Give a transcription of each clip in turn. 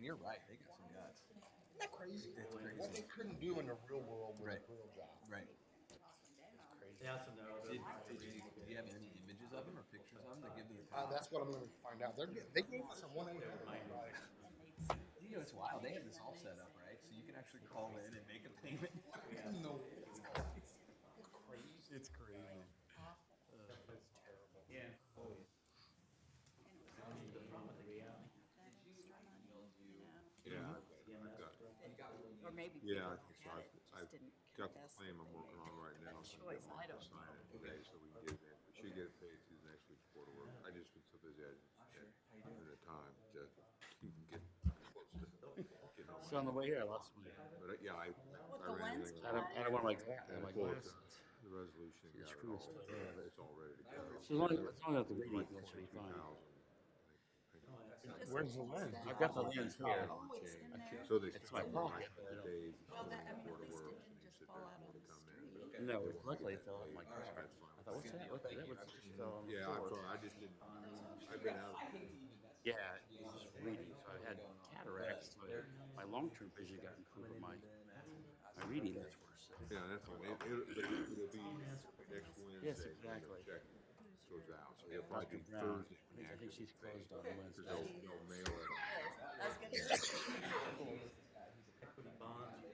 And you're right, they got some guts. Isn't that crazy? It's crazy. What they couldn't do in the real world with Right. a real job. Right. They also know. Do you have any images of them or pictures of them to give to the That's what I'm going to find out. They gave us a 1-800 number. You know, it's wild. They have this all set up, right? So you can actually call in and make a payment. No, it's crazy. It's crazy. It's terrible. Yeah. Or maybe Yeah, people so had I've, it, I've just didn't got the confess claim that I'm they working on right now, had a so choice. I I'm don't sign know. it today so we can get it in. We should get it paid through the next week's quarter work. I just been so busy at the time to even get close to getting on So on the way here, I lost my. But yeah, I the ran lens everything. I don't want my, And my I pulled glasses. the resolution and got it screw all. is still there. It's all ready to go. So as long as the reading, that should be fine. 2,000. Where's the lens? I've got the lens here. Oh, it's in there? So they It's my pocket, but I don't. Dave Well, that, I mean, quarter at least works it and didn't he just said fall there's out more on to the come street. in. No, luckily it fell out of my car. That's fine. I thought, what's that? What that? What's that? Just fell on the Yeah, floor. I just didn't. I've been out. Yeah, it was just reading. So I had cataracts. So my long-term vision got improved, but my reading that's worse. Yeah, that's fine. It'll be next Wednesday. Yes, when the exactly. check goes out. So he'll probably Dr. do Brown, Thursday. I think she's closed on Wednesday. They'll mail it. I was gonna say. Equity bonds.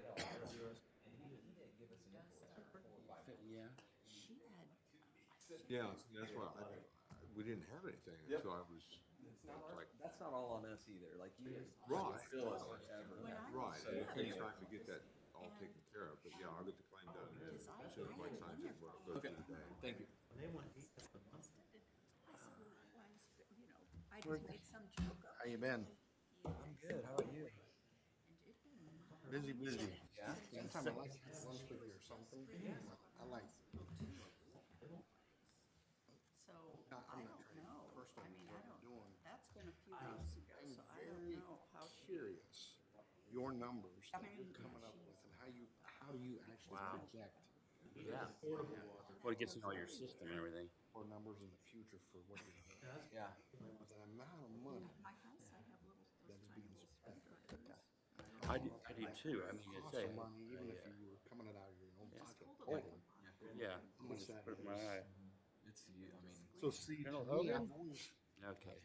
Yeah. She had. Yeah, that's why we didn't have anything. Yep. So I was like, That's not all on us either. Like you Right. fill us forever. right. So, And it takes anyway. time to get that all taken care of. But yeah, I'll get the claim done as soon as Mike signs it. We'll go Okay. through the day. Thank you. They want 8 a month. I just made some joke up. How you been? I'm good. How about you? Busy. Yeah. Sometimes I like to have lunch with you or something. I like. So, I'm I not don't trying to know. personally I mean, what I you're don't, doing. that's been a few weeks ago, I'm so I don't very know how she. curious. Your numbers that you're coming up with and how do you actually project Yeah. Well, it gets to know your system and everything. for numbers in the future for what you're doing? Yeah. The amount of money My house, I have little, that is being spent. I do too. I mean, Cost it's of money, even if you were coming it out of your own pocket. yeah. How much that Put is. my eye. It's you. I mean, So see, to Colonel me, Hogan? I've always Okay.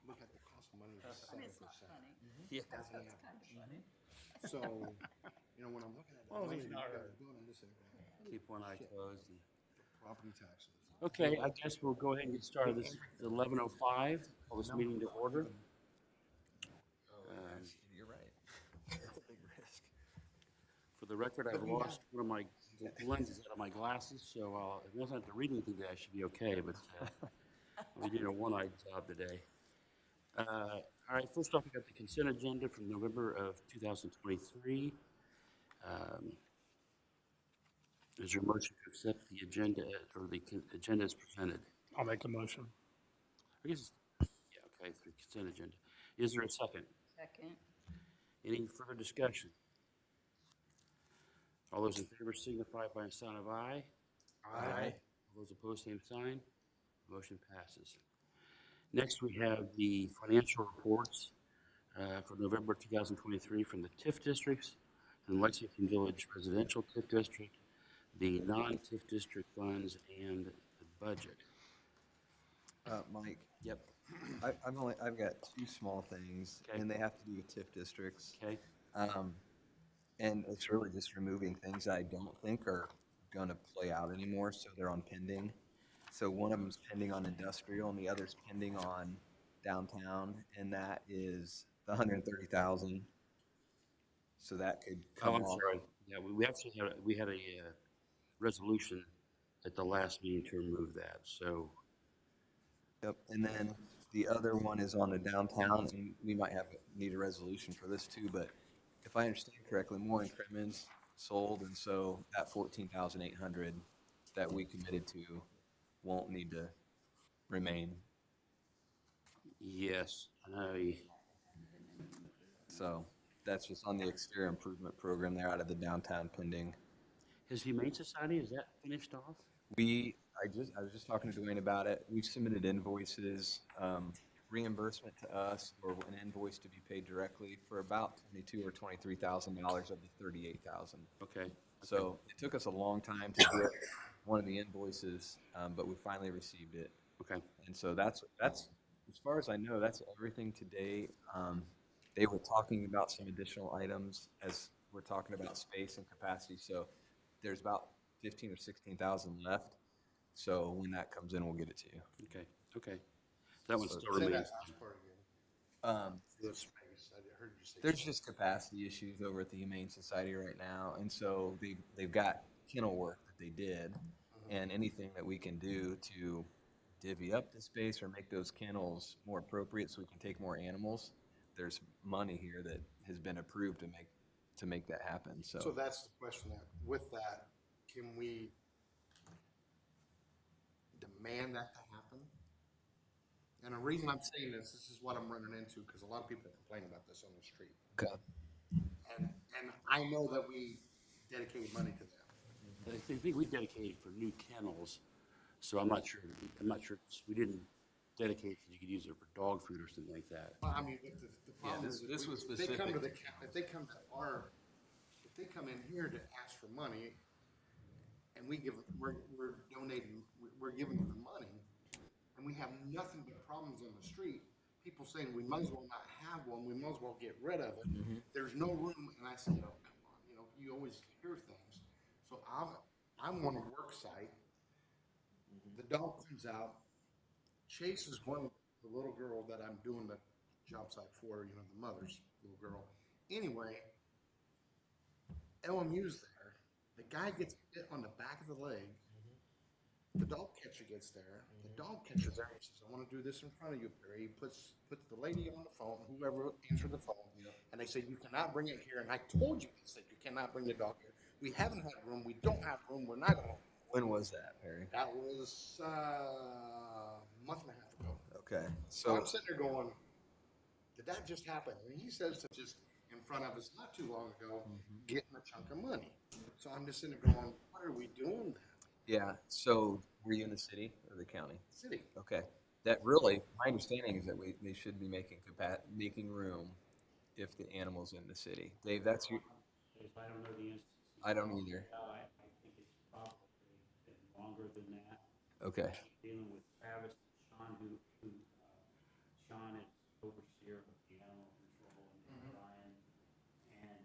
look at the cost of money as I mean, 7%. it's not funny. Yeah. It's kind of funny. So, when I'm looking at the Well, money he's you not guys hurt. are doing, I'm just saying, Keep one eye closed. property taxes. Okay, I guess we'll go ahead and get started. This is 11:05. Call this meeting to order. you're right. That's a big risk. For the record, I've lost one of my lenses out of my glasses, so if I don't have to read anything today, I should be okay. But we did a one-eyed job today. All right, first off, we got the consent agenda from November of 2023. Is there a motion to accept the agenda or the agenda as presented? I'll make a motion. I guess, yeah, okay, the consent agenda. Is there a second? Second. Any further discussion? All those in favor signify by a sign of aye. Aye. All those opposed, same sign. Motion passes. Next, we have the financial reports for November 2023 from the TIF districts and Lexington Village Residential TIF District, the non-TIF district funds, and the budget. Mike. Yep. I've got two small things, Okay. and they have to do with TIF districts. Okay. And it's really just removing things that I don't think are going to play out anymore, so they're on pending. So one of them's pending on industrial, and the other's pending on downtown, and that is the 130,000. So that could come I'm off. sorry. Yeah, we actually had a resolution at the last meeting to remove that. So Yep. And then the other one is on the downtown, and we might need a resolution for this too. But if I understand correctly, more increments sold, and so that 14,800 that we committed to won't need to remain. yes, So that's just on the exterior improvement program there out of the downtown pending. His Humane Society, is that finished off? I was just talking to Dwayne about it. We've submitted invoices reimbursement to us or an invoice to be paid directly for about $22,000 or $23,000 of the 38,000. Okay. So it took us a long time to get one of the invoices, but we finally received it. Okay. And so that's as far as I know, that's everything today. They were talking about some additional items as we're talking about space and capacity. So there's about 15 or 16,000 left. So when that comes in, we'll get it to you. Okay. Okay. That one still Say that remains. last part again. Um, For the space, I heard you say. there's just capacity issues over at the Humane Society right now, and so they've got kennel work that they did, and anything that we can do to divvy up the space or make those kennels more appropriate so we can take more animals, there's money here that has been approved to make that happen. So that's the question that, with that, can we demand that to happen? And the reason I'm saying this is what I'm running into, because a lot of people complain about this on the street. Okay. And I know that we dedicated money to them. I think we dedicated for new kennels, so I'm not sure, we didn't dedicate because you could use it for dog food or something like that. I mean, but the problem this- is, this if was if they come to specific. if they come to if they come in here to ask for money, and we're donating, we're giving them the money, and we have nothing but problems on the street, people saying we might as well not have one, we might as well get rid of it. There's no room, and I said, oh, come on, you always hear things. So I'm on a work site, the dog comes out, chases the little girl that I'm doing the job site for, the mother's little girl. Anyway, LMU's there. The guy gets bit on the back of the leg. The dog catcher gets there. The dog catcher's there. He says, I want to do this in front of you, Barry. He puts the lady on the phone, whoever answered the phone, and they say, you cannot bring it here. And I told you, they said, you cannot bring the dog here. We haven't had room. We don't have room. We're not going to have room. When was that, Perry? That was a month and a half ago. Okay. So So I'm sitting there going, did that just happen? And he says to just in front of us not too long ago, getting a chunk of money. So I'm just sitting there going, what are we doing then? yeah. So were you in the city or the county? City. Okay. That really, my understanding is that they should be making room if the animal's in the city. Dave, that's you. If I don't know the instance. I don't either. I think it's probably been longer than that. Okay. Dealing with Travis and Sean, Sean is overseer of the animal control and Ryan. And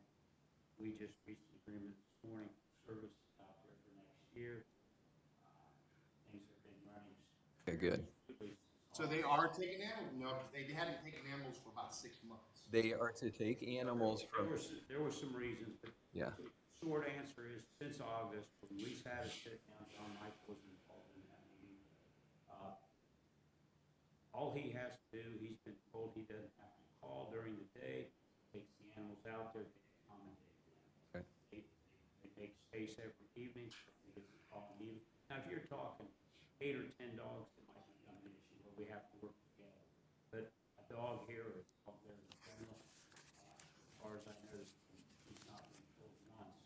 we just reached an agreement this morning for service out there for next year. Things have been running. Okay, good. smoothly since So they are taking animals? No, because they hadn't taken animals for about 6 months. They are to take animals from, There were some reasons, but yeah. the short answer is since August, when we had a sit down, John Michael was involved in that meeting. All he has to do, he's been told he doesn't have to call during the day, takes the animals out there, they accommodate them. Okay. They make space every evening, they get some call in the evening. Now, if you're talking 8 or 10 dogs, it might become an issue where we have to work together. But a dog here or a dog there in general, as far as I know, he's not been killed once.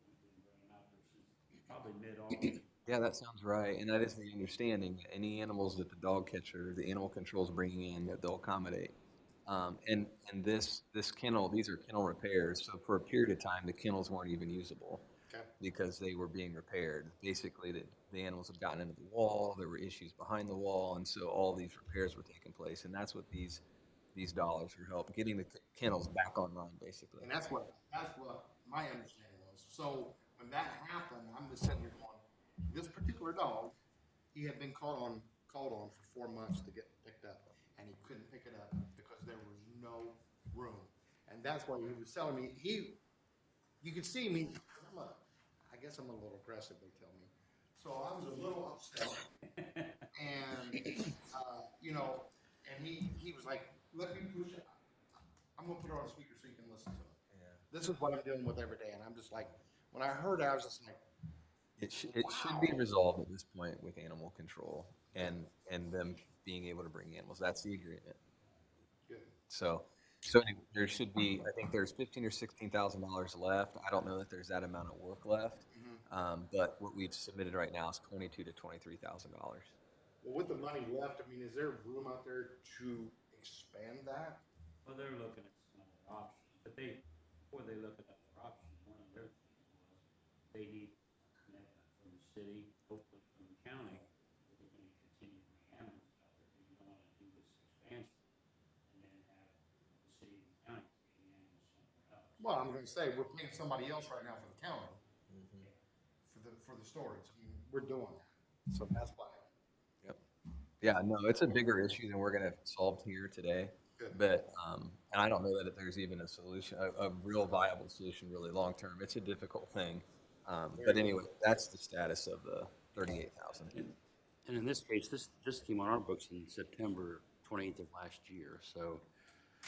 We've been bringing him out there since probably mid-August. Yeah, that sounds right. And that is the understanding. Any animals that the dog catcher, the animal control is bringing in, that they'll accommodate. And this kennel, these are kennel repairs. So for a period of time, the kennels weren't even usable Okay. because they were being repaired. Basically, the animals had gotten into the wall. There were issues behind the wall, and so all these repairs were taking place. And that's what these dollars are helping getting the kennels back online, basically. And that's what my understanding was. So when that happened, I'm just sitting here going, this particular dog, he had been called on for 4 months to get picked up, and he couldn't pick it up because there was no room. And that's why he was telling me, you could see me, I guess I'm a little aggressive, they tell me. So I was a little upset. And, and he was like, let me push it. I'm going to put it on speaker so you can listen to it. Yeah. This is what I'm dealing with every day. And I'm just like, when I heard it, I was just like, It should be resolved at this point with animal control and them being able to bring animals. That's the agreement. good. So anyway, there should be, I think there's $15,000 or $16,000 left. I don't know that there's that amount of work left, but what we've submitted right now is $22,000 to $23,000. Well, with the money left, I mean, is there room out there to expand that? Well, they're looking at some other options, but before they look at other options, one of their things was they need a commitment from the city, hopefully from the county, that they're gonna continue the ambulance out there, because you don't wanna do this expansion and then have the city and the county taking the ambulance somewhere else. Well, I'm gonna say, we're paying somebody else right now for the county, for the storage. I mean, we're doing that. So that's why. Yep. Yeah, no, it's a bigger issue than we're gonna solve here today. Good. But, and I don't know that there's even a solution, a real viable solution really long-term. It's a difficult thing. But anyway, that's the status of the 38,000. And in this case, this came on our books in September 28th of last year, so.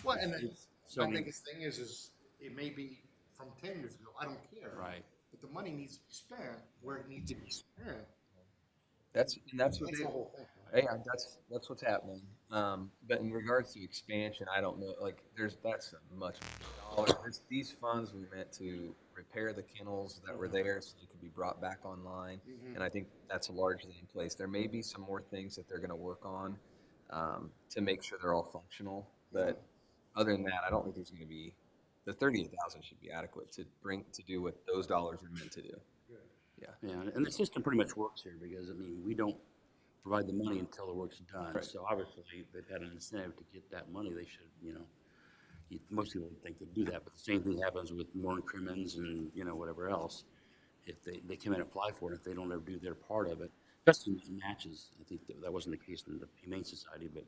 Well, and then So, I my mean- biggest thing is it may be from 10 years ago, I don't care. Right. But the money needs to be spent where it needs to be spent. That's what That's they, the whole thing. hey, that's what's happening. But in regards to expansion, I don't know, like, that's a much dollars. These funds were meant to repair the kennels that were there so they could be brought back online. And I think that's largely in place. There may be some more things that they're gonna work on, to make sure they're all functional. But other than that, I don't think there's gonna be, the 38,000 should be adequate to do what those dollars are meant to do. Yeah, and the system pretty much works here because, I mean, we don't provide the money until the work's done. Right. So obviously, they've had an incentive to get that money. They should, most people would think they'd do that, but the same thing happens with Warren Crimmins and, whatever else. If they come in and apply for it, if they don't ever do their part of it, especially in these matches, I think that wasn't the case in the Humane Society, but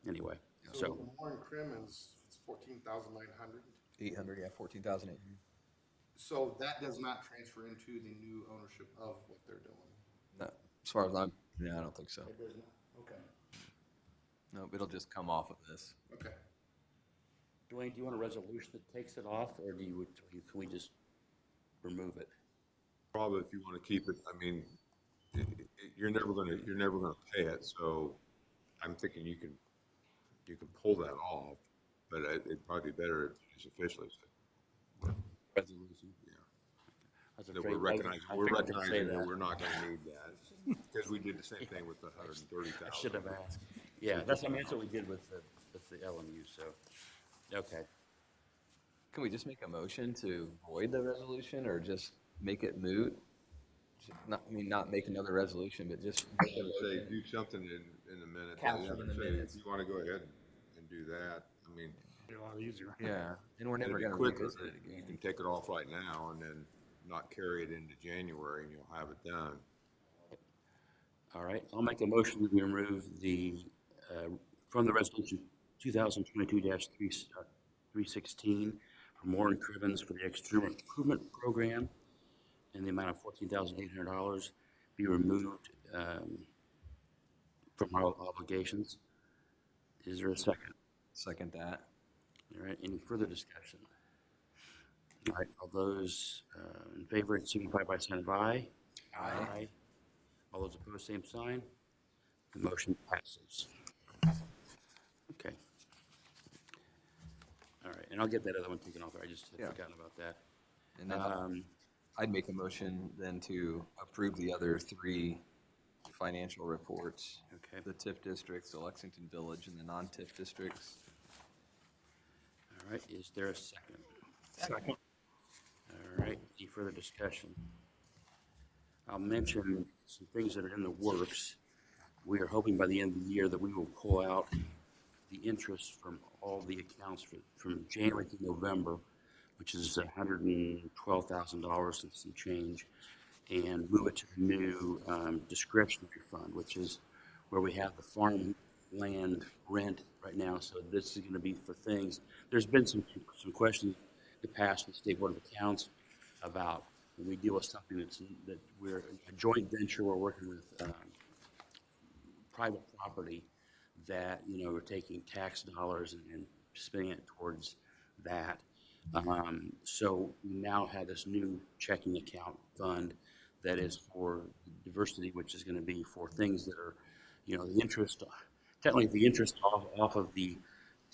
anyway, so. Warren Crimmins, it's 14,900. 800, yeah, 14,800. So that does not transfer into the new ownership of what they're doing. No, as far as I don't think so. It does not. Okay. No, it'll just come off of this. Okay. Dwayne, do you want a resolution that takes it off, or can we just remove it? Probably if you want to keep it, I mean, you're never gonna pay it, so I'm thinking you can pull that off, but it'd probably be better if it's officially said. Resolution? Yeah. I was That afraid- we're I recognizing, figured you'd say that we're not gonna need that, because we did the same thing with the 130,000. I should have asked. Yeah, that's what we did with the LMU, so, okay. Can we just make a motion to void the resolution or just make it moot? Not make another resolution, but just make a I would say motion. do something in the minutes. Capture I would in the say minutes. If you want to go ahead and do that, I mean, A lot easier. Yeah, and we're never it'll gonna be quicker. revisit it You again. can take it off right now and then not carry it into January and you'll have it done. All right, I'll make a motion that we remove from the resolution 2022-316 from Warren Cribbins for the external improvement program in the amount of $14,800 be removed from our obligations. Is there a second? Second that. All right, any further discussion? All right, all those in favor signify by saying aye. Aye. All those opposed, same sign. The motion passes. Okay. All right, and I'll get that other one taken off. I just had Yeah. forgotten about that. And then I'd make a motion then to approve the other three financial reports. Okay. The TIF districts, the Lexington Village, and the non-TIF districts. All right, is there a second? Second. All right, any further discussion? I'll mention some things that are in the works. We are hoping by the end of the year that we will pull out the interest from all the accounts from January to November, which is $112,000 and some change, and move it to the new discretionary fund, which is where we have the farmland rent right now. So this is going to be for things. There's been some questions in the past with the State Board of Accounts about when we deal with something that we're a joint venture, we're working with private property, that we're taking tax dollars and spending it towards that. So we now have this new checking account fund that is for diversity, which is going to be for things that are, the interest, technically the interest off of the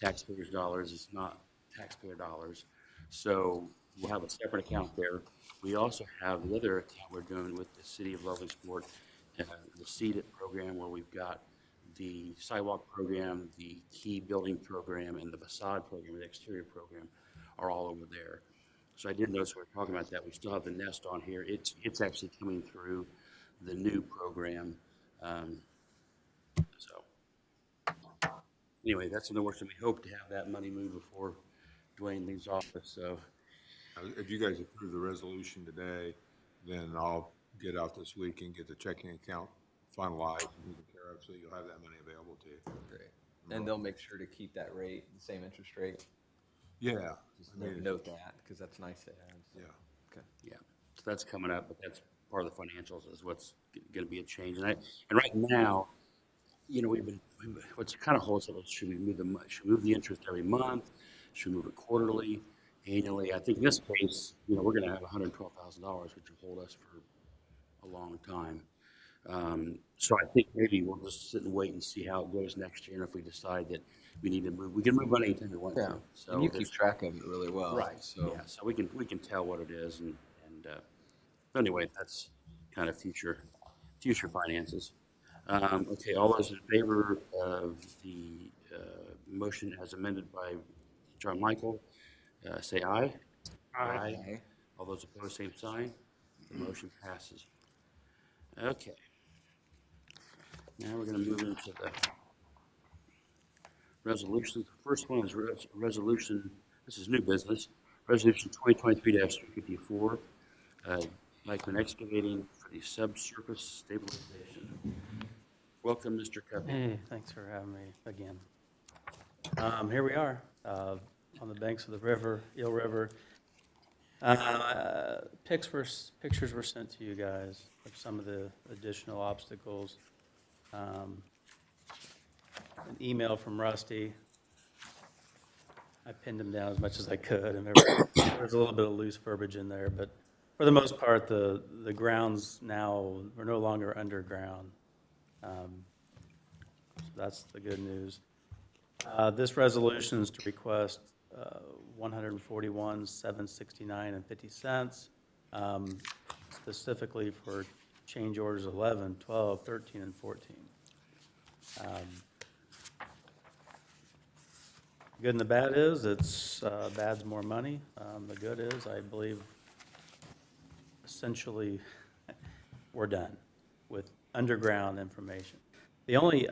taxpayers' dollars is not taxpayer dollars. So we'll have a separate account there. We also have the other account we're doing with the city of Logansport, the Seed It program, where we've got the sidewalk program, the key building program, and the facade program, the exterior program are all over there. So I did notice when we're talking about that, we still have the nest on here. It's actually coming through the new program. So anyway, that's in the works, and we hope to have that money moved before Dwayne leaves office, so. If you guys approve the resolution today, then I'll get out this week and get the checking account finalized and taken care of, so you'll have that money available to you. Great. And they'll make sure to keep that rate, the same interest rate. Yeah, Just I mean, note that, because that's nice to have. So. yeah. Okay. Yeah, so that's coming up, but that's part of the financials is what's gonna be a change. And right now, you know, what's kind of holds up is should we move the interest every month? Should we move it quarterly, annually? I think in this case, you know, we're gonna have $112,000, which will hold us for a long time. So I think maybe we'll just sit and wait and see how it goes next year. And if we decide that we need to move, we can move money anytime we want Yeah. to. So And you keep track of it really well. right. So. Yeah. So we can tell what it is, and anyway, that's kind of future finances. Okay, all those in favor of the motion as amended by John Michael, say aye. Aye. All those opposed, same sign. The motion passes. Okay. Now we're going to move into the resolutions. The first one is resolution, this is new business, resolution 2023-354, Lakeland Excavating for the subsurface stabilization. Welcome, Mr. Cuppy. Hey, thanks for having me again. Here we are, on the banks of the river, Eel River. Pictures were sent to you guys of some of the additional obstacles. An email from Rusty. I pinned him down as much as I could, and there was a little bit of loose verbiage in there, but for the most part, the grounds now are no longer underground. So that's the good news. This resolution is to request $141,769.50, specifically for change orders 11, 12, 13, and 14. Good and the bad is, bad's more money. The good is, I believe, essentially, we're done with underground information. The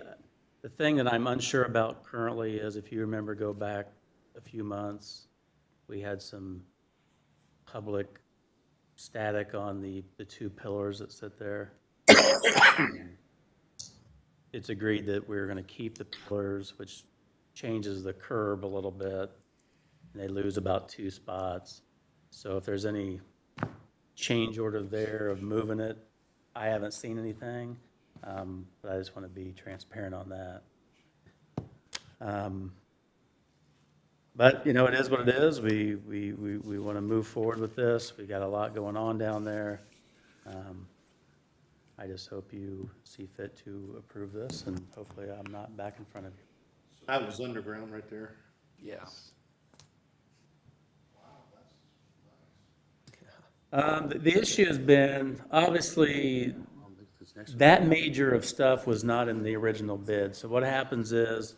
thing that I'm unsure about currently is, if you remember, go back a few months, we had some public static on the two pillars that sit there. It's agreed that we're gonna keep the pillars, which changes the curb a little bit, and they lose about 2 spots. So if there's any change order there of moving it, I haven't seen anything, but I just want to be transparent on that. But, you know, it is what it is. We want to move forward with this. We got a lot going on down there. I just hope you see fit to approve this, and hopefully I'm not back in front of you. That was underground right there. Yeah. The issue has been, obviously, that major of stuff was not in the original bid. So what happens is,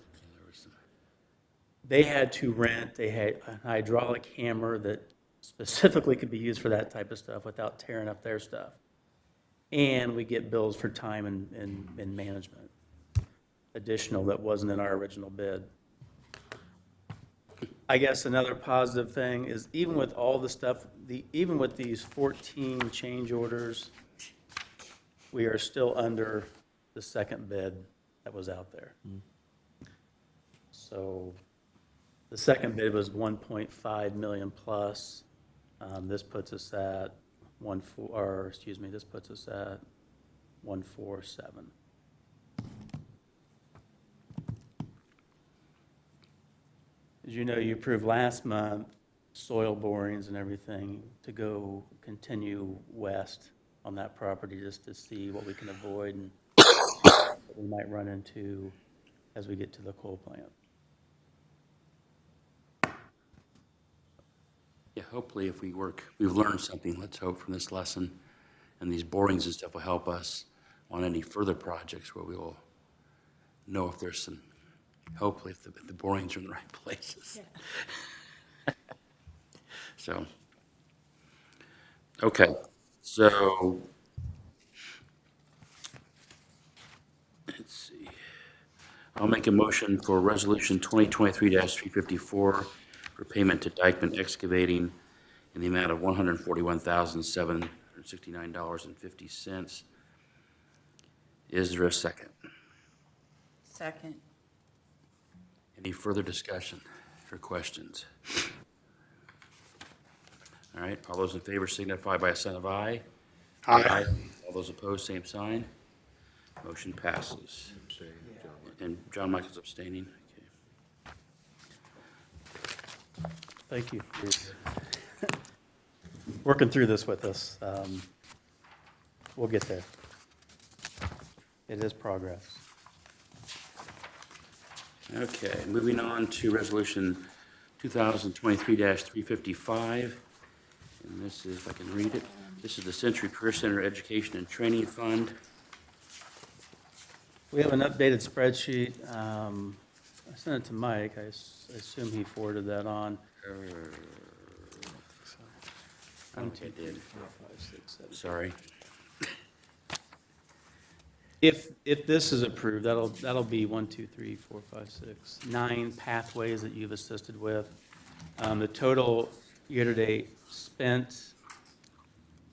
they had to rent a hydraulic hammer that specifically could be used for that type of stuff without tearing up their stuff. And we get bills for time and management, additional that wasn't in our original bid. I guess another positive thing is, even with all the stuff, even with these 14 change orders, we are still under the second bid that was out there. So the second bid was 1.5 million plus. This puts us at 147. As you know, you approved last month soil borings and everything to continue west on that property, just to see what we can avoid and what we might run into as we get to the coal plant. Yeah, hopefully if we've learned something, let's hope, from this lesson, and these borings and stuff will help us on any further projects where we will know if there's some, hopefully if the borings are in the right places. So, okay, so, let's see. I'll make a motion for Resolution 2023-354 for payment to Dykeman Excavating in the amount of $141,769.50. Is there a second? Second. Any further discussion or questions? All right, all those in favor signify by a sign of aye. Aye. All those opposed, same sign. Motion passes. And John Michael's abstaining. Okay. Thank you for working through this with us. We'll get there. It is progress. Okay, moving on to Resolution 2023-355. And this is, if I can read it, this is the Century Career Center Education and Training Fund. We have an updated spreadsheet. I sent it to Mike. I assume he forwarded that on. I don't think I did. Sorry. If this is approved, that'll be 1, 2, 3, 4, 5, 6, 9 pathways that you've assisted with. The total year-to-date spent,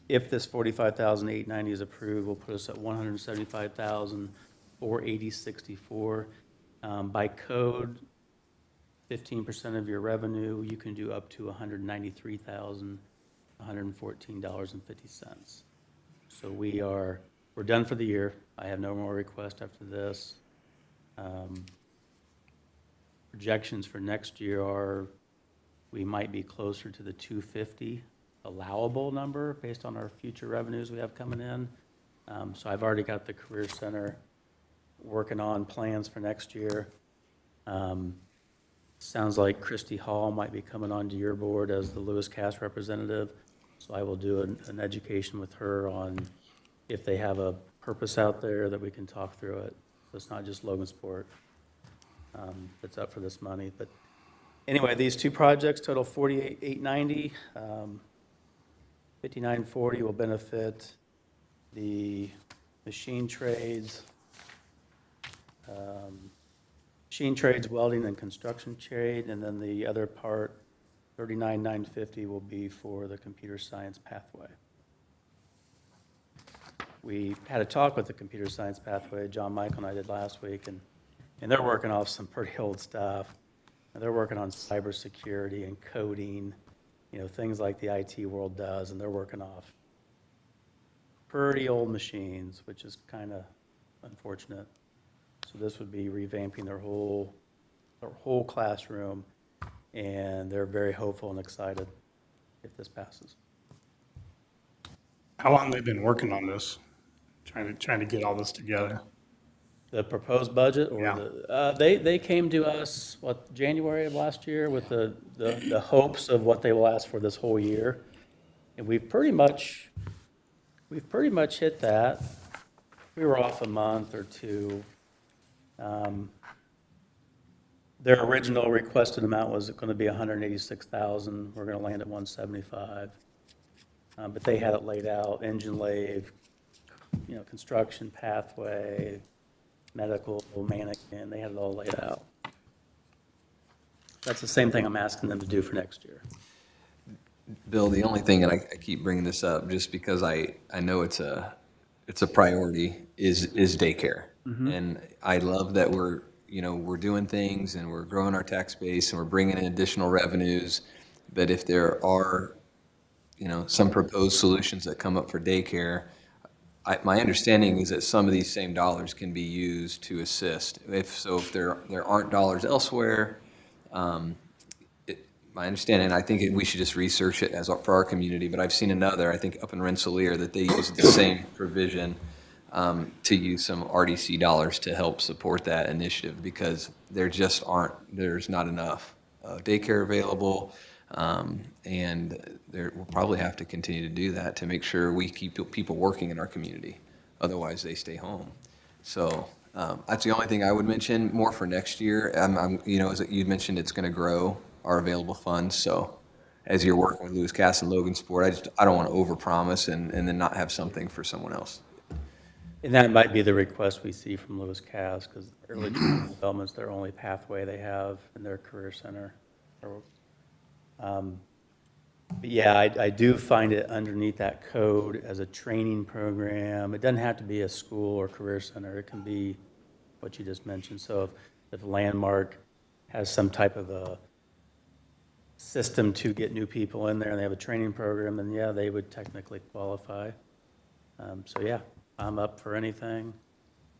if this $45,890 is approved, will put us at $175,480.64. By code, 15% of your revenue, you can do up to $193,114.50. So we're done for the year. I have no more requests after this. Projections for next year are, we might be closer to the 250 allowable number based on our future revenues we have coming in. So I've already got the Career Center working on plans for next year. Sounds like Christy Hall might be coming onto your board as the Lewis Cass representative. So I will do an education with her on if they have a purpose out there that we can talk through it. So it's not just Logansport that's up for this money. But anyway, these two projects total $48,890. $59.40 will benefit the machine trades, welding and construction trade, and then the other part, $39,950, will be for the computer science pathway. We had a talk with the computer science pathway, John Michael and I did last week, and they're working off some pretty old stuff. And they're working on cybersecurity and coding, things like the IT world does, and they're working off pretty old machines, which is kind of unfortunate. So this would be revamping their whole classroom, and they're very hopeful and excited if this passes. How long they've been working on this, trying to get all this together? The proposed budget, or Yeah. they came to us, January of last year, with the hopes of what they will ask for this whole year, and we've pretty much hit that. We were off a month or two. Their original requested amount was going to be $186,000. We're going to land at $175,000, but they had it laid out: engine lathe, construction pathway, medical mannequin. They had it all laid out. That's the same thing I'm asking them to do for next year. Bill, the only thing, and I keep bringing this up just because I know it's a priority, is daycare. Mm-hmm. And I love that we're doing things and we're growing our tax base and we're bringing in additional revenues. But if there are, some proposed solutions that come up for daycare, my understanding is that some of these same dollars can be used to assist. If there aren't dollars elsewhere, my understanding, I think we should just research it for our community, but I've seen another, I think up in Rensselaer, that they use the same provision to use some RDC dollars to help support that initiative, because there's not enough daycare available, and we'll probably have to continue to do that to make sure we keep people working in our community. Otherwise, they stay home. So That's the only thing I would mention, more for next year. As you mentioned, it's gonna grow our available funds, so as you're working with Lewis Cass and Logansport, I don't wanna overpromise and then not have something for someone else. And that might be the request we see from Lewis Cass, because early childhood development's their only pathway they have in their career center. But yeah, I do find it underneath that code as a training program. It doesn't have to be a school or career center. It can be what you just mentioned. So if Landmark has some type of a system to get new people in there and they have a training program, then yeah, they would technically qualify. So yeah, I'm up for anything.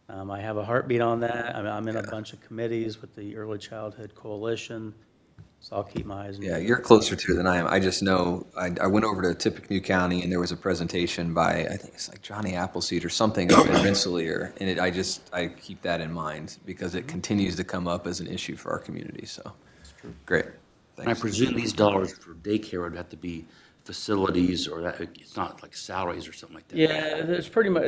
I have a heartbeat on that. I'm in a bunch of committees with the Early Childhood Coalition, so I'll keep my eyes. Yeah, you're closer to it than I am. I just know, I went over to Tippecanoe County and there was a presentation by, I think it's like Johnny Appleseed or something up in Rensselaer. And I keep that in mind because it continues to come up as an issue for our community, so. Great, I thanks. presume these dollars for daycare would have to be facilities, or that, it's not like salaries or something like that. Yeah, it's pretty much,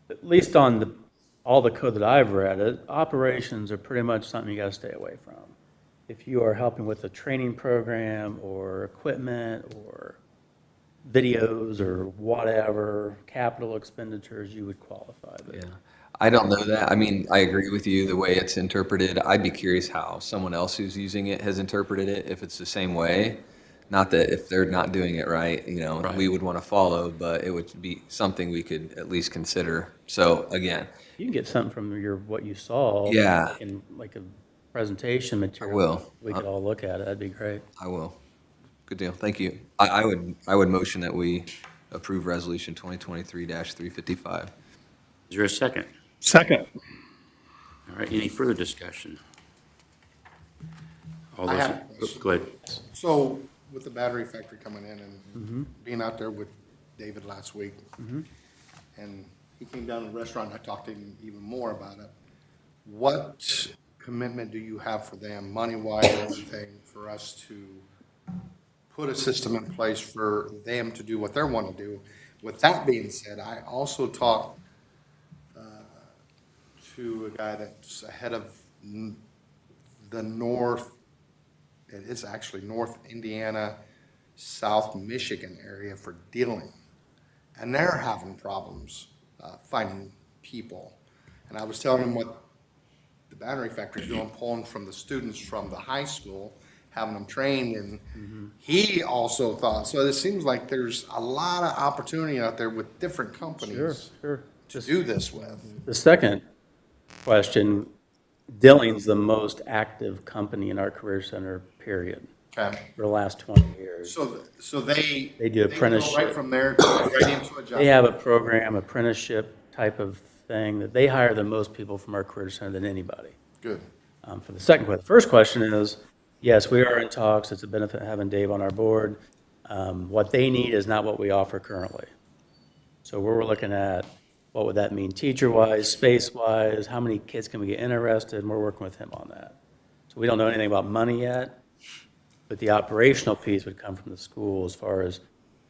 at least on all the code that I've read, operations are pretty much something you gotta stay away from. If you are helping with a training program or equipment or videos or whatever, capital expenditures, you would qualify. But Yeah, I don't know that. I mean, I agree with you the way it's interpreted. I'd be curious how someone else who's using it has interpreted it, if it's the same way. Not that if they're not doing it right, Right. we would want to follow, but it would be something we could at least consider. So again, you can get something from what you saw. Yeah. In like a presentation material. will. We could all look at it. That'd be great. I will. Good deal. Thank you. I would motion that we approve resolution 2023-355. Is there a second? Second. All right, any further discussion? All I those, have a question. go ahead. So with the battery factory coming in and being out there with David last week, and he came down to the restaurant, and I talked to him even more about it. What commitment do you have for them, money-wise or anything, for us to put a system in place for them to do what they want to do? With that being said, I also talked to a guy that's ahead of the North, it is actually North Indiana, South Michigan area for dealing. And they're having problems finding people. And I was telling him what the battery factory's doing, pulling from the students from the high school, having them trained, and he also thought, so it seems like there's a lot of opportunity out there with different companies Sure. to do this with. The second question, Dilling's the most active company in our career center, period, Okay, for the last 20 years. so they. They do go apprenticeship. right from there, right into a job. They have a program, apprenticeship type of thing, that they hire the most people from our career center than anybody. Good. For the second question, the first question is, yes, we are in talks. It's a benefit having Dave on our board. What they need is not what we offer currently. So we're looking at, what would that mean teacher-wise, space-wise, how many kids can we get interested, and we're working with him on that. So we don't know anything about money yet, but the operational piece would come from the school as far as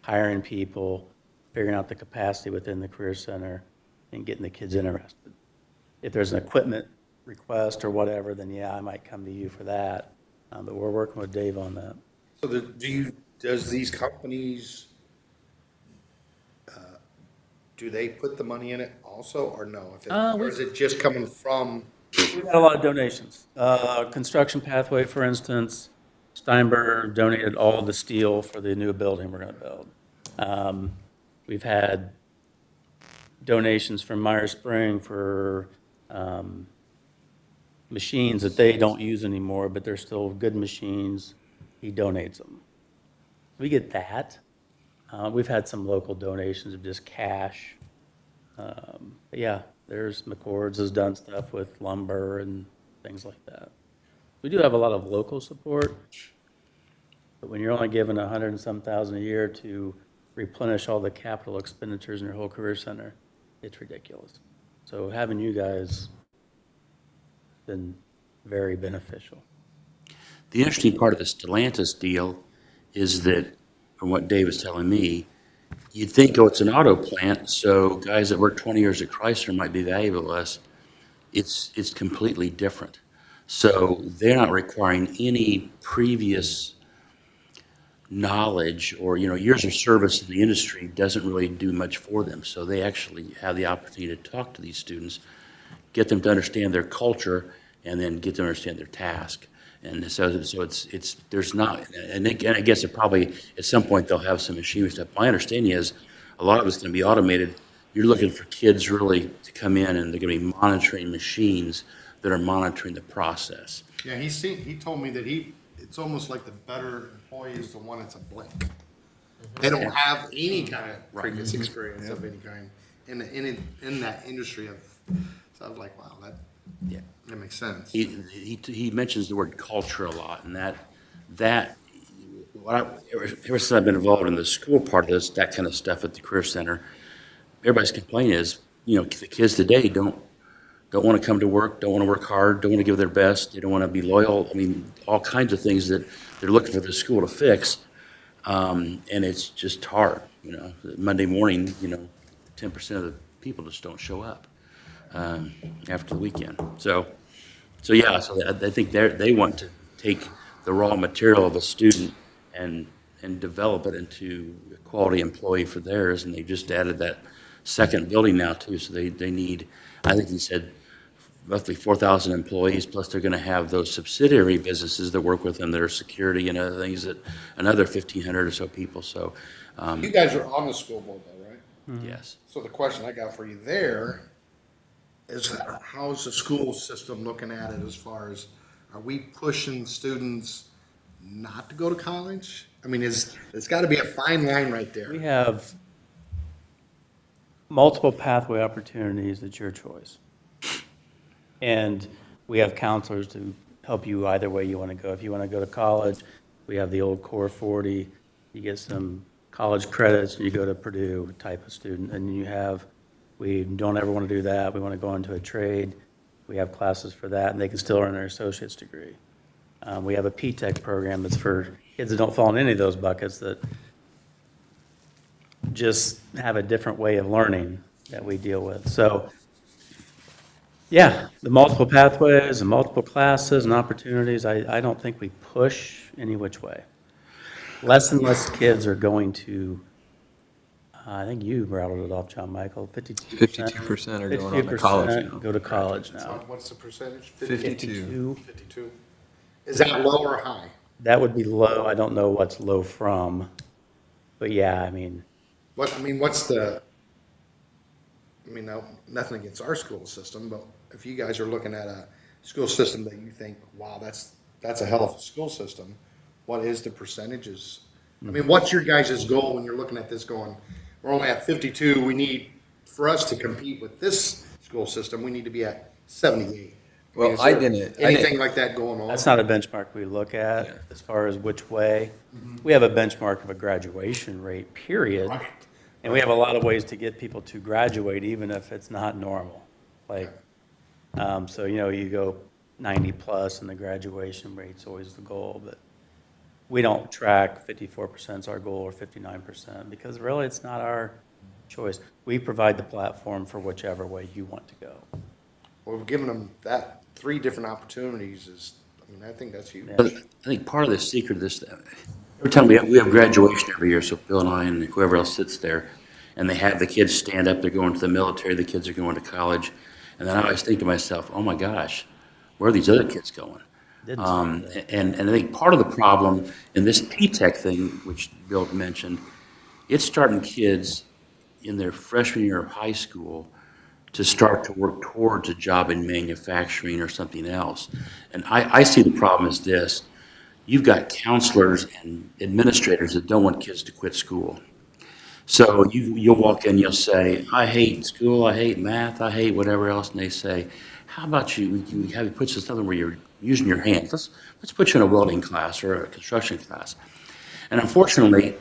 hiring people, figuring out the capacity within the career center, and getting the kids interested. If there's an equipment request or whatever, then yeah, I might come to you for that. But we're working with Dave on that. So does these companies, do they put the money in it also, or no? Or is it just coming from? We've had a lot of donations. Construction Pathway, for instance, Steinberg donated all the steel for the new building we're going to build. We've had donations from Myers Spring for machines that they don't use anymore, but they're still good machines. He donates them. We get that. We've had some local donations of just cash. But yeah, there's McCord's has done stuff with lumber and things like that. We do have a lot of local support, but when you're only given $100 and some thousand a year to replenish all the capital expenditures in your whole career center, it's ridiculous. So having you guys been very beneficial. The interesting part of the Stellantis deal is that, from what Dave was telling me, you'd think, oh, it's an auto plant, so guys that work 20 years at Chrysler might be valuable to us. It's completely different. So they're not requiring any previous knowledge or, years of service in the industry doesn't really do much for them. So they actually have the opportunity to talk to these students, get them to understand their culture, and then get them to understand their task. And so it's there's not, and again, I guess it probably, at some point, they'll have some machinery stuff. My understanding is a lot of it's going to be automated. You're looking for kids really to come in, and they're going to be monitoring machines that are monitoring the process. Yeah, he told me that it's almost like the better employee is the one that's a blank. They don't have any kind of previous experience of any kind in that industry of, so I was like, wow, Yeah. that makes sense. He mentions the word culture a lot, and that ever since I've been involved in the school part of this, that kind of stuff at the Career Center, everybody's complaint is, the kids today don't want to come to work, don't want to work hard, don't want to give their best, they don't want to be loyal. I mean, all kinds of things that they're looking for the school to fix, and it's just hard. Monday morning, 10% of the people just don't show up after the weekend. So I think they want to take the raw material of a student and develop it into a quality employee for theirs, and they just added that second building now too. So they need, I think he said, roughly 4,000 employees, plus they're going to have those subsidiary businesses that work with them that are security and other things, that another 1,500 or so people. So You guys are on the school board though, right? yes. So the question I got for you there is, how's the school system looking at it as far as, are we pushing students not to go to college? I mean, it's got to be a fine line right there. We have multiple pathway opportunities at your choice. And we have counselors to help you either way you want to go. If you want to go to college, we have the old Core 40. You get some college credits, you go to Purdue type of student. And we don't ever want to do that. We want to go into a trade. We have classes for that, and they can still earn their associate's degree. We have a P-Tech program that's for kids that don't fall in any of those buckets, that just have a different way of learning that we deal with. So, yeah, the multiple pathways and multiple classes and opportunities, I don't think we push any which way. Less and less kids are going to, I think you rattled it off, John Michael, 52%. 52% are going on to college 52% now. go to college now. What's the percentage? 52. 52. Is that low or high? That would be low. I don't know what's low from, but yeah, I mean, no, nothing against our school system, but if you guys are looking at a school system that you think, wow, that's a hell of a school system, what is the percentages? I mean, what's your guys' goal when you're looking at this going, we're only at 52, we need, for us to compete with this school system, we need to be at 78. Well, is I there didn't- anything like that going on? that's not a benchmark we look at Yeah. as far as which way. We have a benchmark of a graduation rate, period. Right. And we have a lot of ways to get people to graduate, even if it's not normal. Like, so, you go 90 plus and the graduation rate's always the goal, but we don't track 54% is our goal or 59%, because really it's not our choice. We provide the platform for whichever way you want to go. Well, we're giving them that 3 different opportunities I think that's huge. But I think part of the secret of this, every time we have graduation every year, so Bill and I and whoever else sits there, and they have the kids stand up, they're going to the military, the kids are going to college, and then I always think to myself, oh my gosh, where are these other kids going? And I think part of the problem in this P-Tech thing, which Bill mentioned, it's starting kids in their freshman year of high school to start to work towards a job in manufacturing or something else. And I see the problem as this: you've got counselors and administrators that don't want kids to quit school. So you'll walk in, you'll say, I hate school, I hate math, I hate whatever else, and they say, how about you have you put something where you're using your hands? Let's put you in a welding class or a construction class. And unfortunately,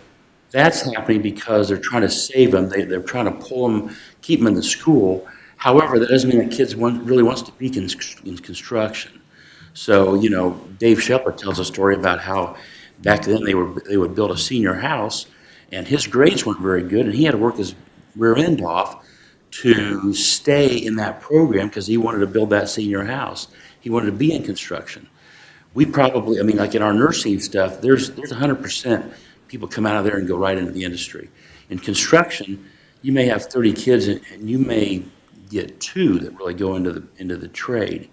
that's happening because they're trying to save them. They're trying to pull them, keep them in the school. However, that doesn't mean that kids really wants to be in construction. So, Dave Shepard tells a story about how back then they would build a senior house, And his grades weren't very good, and he had to work his rear end off to stay in that program because he wanted to build that senior house. He wanted to be in construction. We probably, I mean, like in our nursing stuff, there's 100% people come out of there and go right into the industry. In construction, you may have 30 kids and you may get 2 that really go into the trade.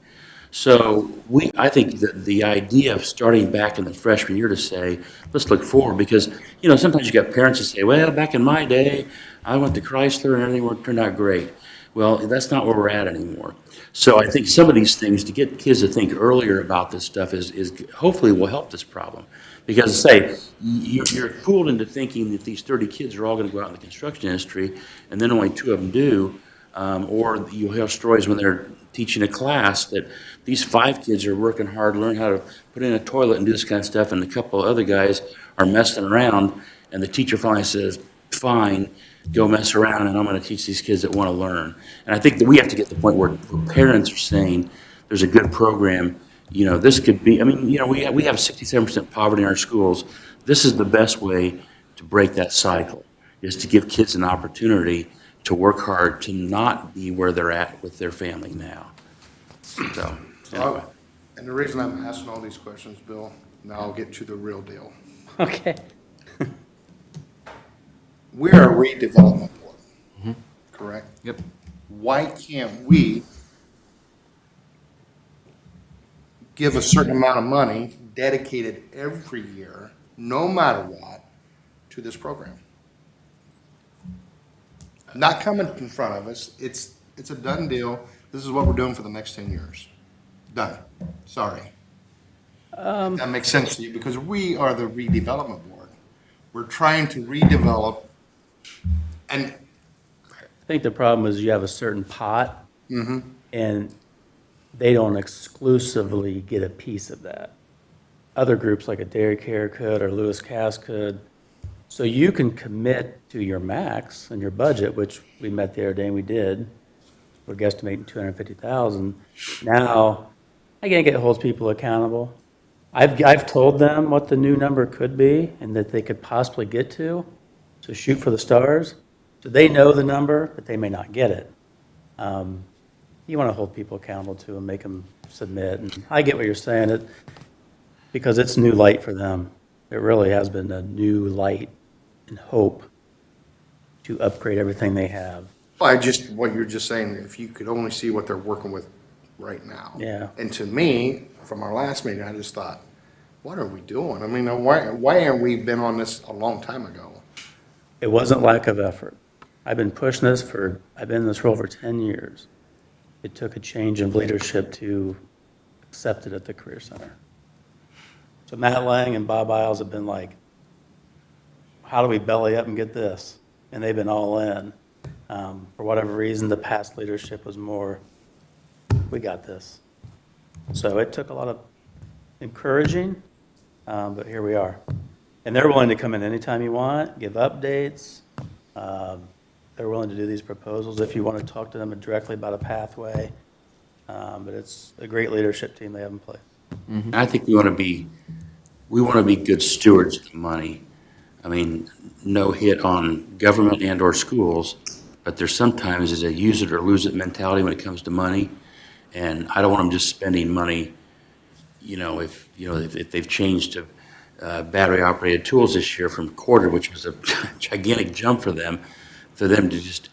So I think that the idea of starting back in the freshman year to say, let's look forward, because, you know, sometimes you got parents that say, well, back in my day, I went to Chrysler and everything turned out great. Well, that's not where we're at anymore. So I think some of these things, to get kids to think earlier about this stuff is hopefully will help this problem. Because say, you're fooled into thinking that these 30 kids are all gonna go out in the construction industry, and then only 2 of them do. Or you'll hear stories when they're teaching a class that these 5 kids are working hard, learn how to put in a toilet and do this kind of stuff, and a couple of other guys are messing around, and the teacher finally says, fine, go mess around, and I'm gonna teach these kids that wanna learn. And I think that we have to get to the point where parents are saying, there's a good program, you know, this could be, I mean, you know, we have 67% poverty in our schools. This is the best way to break that cycle, is to give kids an opportunity to work hard, to not be where they're at with their family now. So, anyway. And the reason I'm asking all these questions, Bill, now I'll get to the real deal. Okay. We are a redevelopment board, correct? Yep. Why can't we give a certain amount of money dedicated every year, no matter what, to this program? Not coming in front of us, it's a done deal, this is what we're doing for the next 10 years. Done, sorry. If that makes sense to you, because we are the redevelopment board. We're trying to redevelop, and I think the problem is you have a certain pot, and they don't exclusively get a piece of that. Other groups like a Dairy Care could, or Lewis Cass could. So you can commit to your max and your budget, which we met the other day and we did. We're guesstimating 250,000. Now, I can't hold people accountable. I've told them what the new number could be and that they could possibly get to, so shoot for the stars. So they know the number, but they may not get it. You want to hold people accountable too and make them submit. And I get what you're saying, because it's new light for them. It really has been a new light and hope to upgrade everything they have. what you're just saying, if you could only see what they're working with right now. Yeah. And to me, from our last meeting, I just thought, what are we doing? I mean, why haven't we been on this a long time ago? It wasn't lack of effort. I've been pushing this I've been in this role for 10 years. It took a change of leadership to accept it at the Career Center. So Matt Lang and Bob Isles have been like, how do we belly up and get this? And they've been all in. For whatever reason, the past leadership was more, we got this. So it took a lot of encouraging, but here we are. And they're willing to come in anytime you want, give updates. They're willing to do these proposals if you want to talk to them directly about a pathway. But it's a great leadership team they have in place. I think we want to be good stewards of the money. I mean, no hit on government and or schools, but there's sometimes is a use it or lose it mentality when it comes to money. And I don't want them just spending money, if they've changed to battery operated tools this year from quarter, which was a gigantic jump for them to just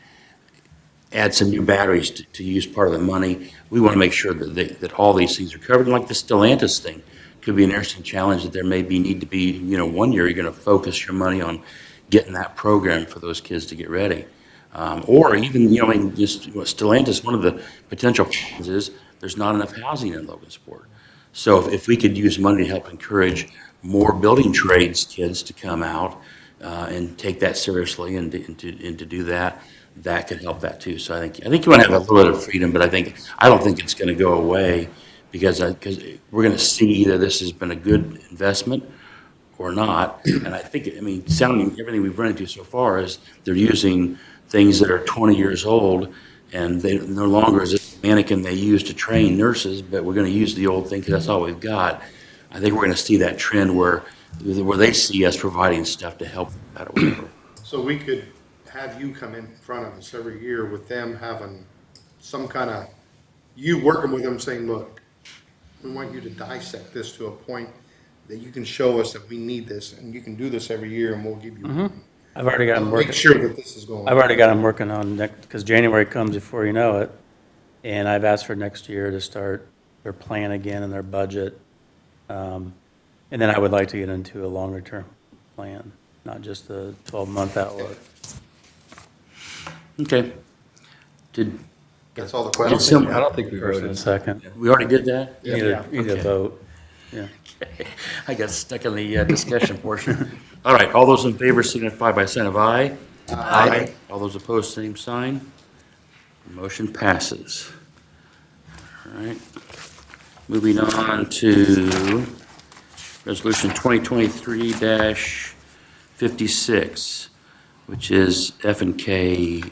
add some new batteries to use part of the money. We want to make sure that all these things are covered. And like the Stellantis thing could be an interesting challenge, that there may need to be, 1 year you're going to focus your money on getting that program for those kids to get ready. Or even, Stellantis, one of the potential problems is there's not enough housing in Logansport. So if we could use money to help encourage more building trades kids to come out and take that seriously and to do that, that could help that too. So I think you want to have a little bit of freedom, but I don't think it's going to go away, because we're going to see either this has been a good investment or not. And sounding everything we've run into so far is they're using things that are 20 years old, and they no longer is it a mannequin they use to train nurses, but we're going to use the old thing because that's all we've got. I think we're going to see that trend where they see us providing stuff to help that or whatever. So we could have you come in front of us every year with them having some kind of, you working with them saying, look, we want you to dissect this to a point that you can show us that we need this, and you can do this every year, and we'll give you money. I've already got them Make working. sure that this is going. I've already got them working on next, because January comes before you know it. And I've asked for next year to start their plan again and their budget. And then I would like to get into a longer term plan, not just the 12-month outlook. Okay. Did, That's all the did questions. some, I don't think we First and voted. second. we already did that? You need a Okay. vote. Yeah. I got stuck in the discussion portion. All right, all those in favor signify by sign of aye. Aye. All those opposed, same sign. Motion passes. All right. Moving on to Resolution 2023-56, which is F&K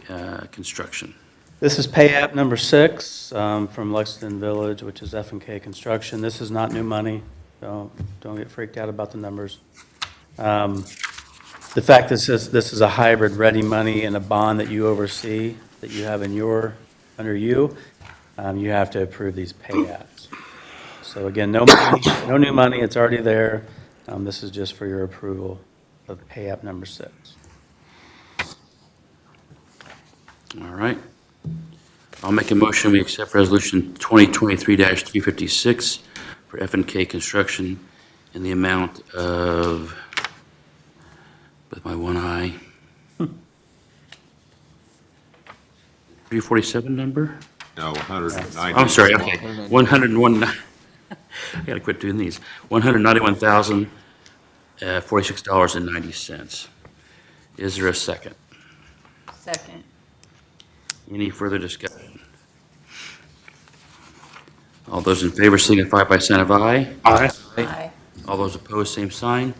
Construction. This is pay app number 6 from Lexington Village, which is F&K Construction. This is not new money, so don't get freaked out about the numbers. The fact that this is a hybrid ready money and a bond that you oversee, that you have in under you, you have to approve these pay apps. So again, no money, no new money, it's already there. This is just for your approval of pay app number 6. All right. I'll make a motion, we accept Resolution 2023-356 for F&K Construction in the amount of, with my one eye, 347 number? No, 190. I'm sorry, okay, 101, I gotta quit doing these, $191,046.90. Is there a second? Second. Any further discussion? All those in favor signify by sign of aye. Aye. Aye. All those opposed, same sign.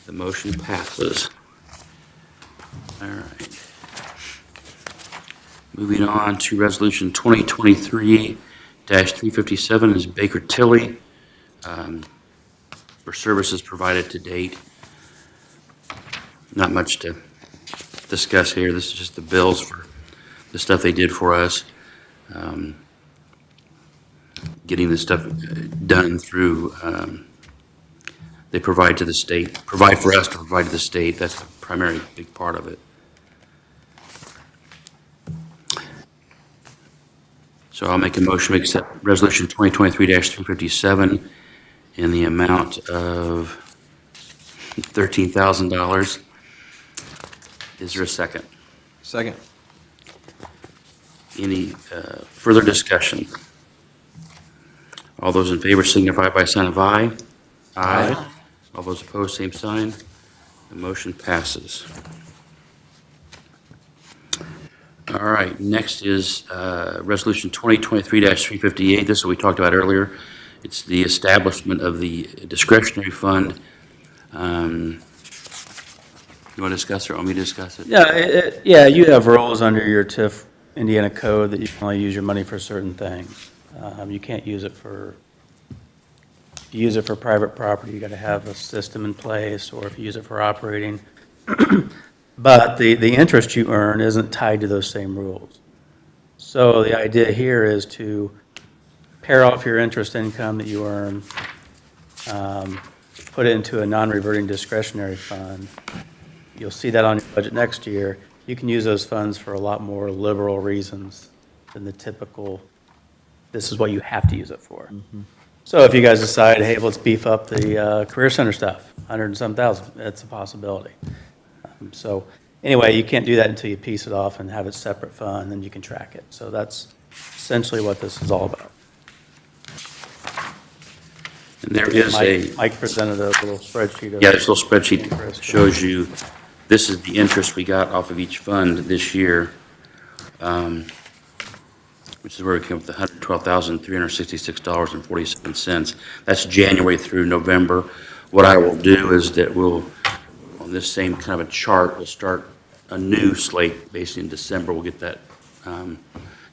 The motion passes. All right. Moving on to Resolution 2023-357 is Baker Tilly for services provided to date. Not much to discuss here. This is just the bills for the stuff they did for us. Getting this stuff done through, they provide to the state, provide for us to provide to the state. That's the primary big part of it. So I'll make a motion to accept Resolution 2023-357 in the amount of $13,000. Is there a second? Second. Any further discussion? All those in favor signify by sign of aye. Aye. All those opposed, same sign. The motion passes. All right, next is Resolution 2023-358. This is what we talked about earlier. It's the establishment of the discretionary fund. You want to discuss it, or want me to discuss it? Yeah, you have rules under your TIF Indiana code that you can only use your money for certain things. You can't use it for, if you use it for private property, you got to have a system in place, or if you use it for operating. But the interest you earn isn't tied to those same rules. So the idea here is to pair off your interest income that you earn, put it into a non-reverting discretionary fund. You'll see that on your budget next year. You can use those funds for a lot more liberal reasons than the typical, this is what you have to use it for. So if you guys decide, hey, let's beef up the Career Center stuff, 100 and some thousand, that's a possibility. So anyway, you can't do that until you piece it off and have a separate fund, and you can track it. So that's essentially what this is all about. And there is Mike presented a little spreadsheet of. yeah, this little spreadsheet shows you, this is the interest we got off of each fund this year, which is where we came up with $112,366.47. That's January through November. What I will do is that we'll, on this same kind of a chart, we'll start a new slate basically in December. We'll get that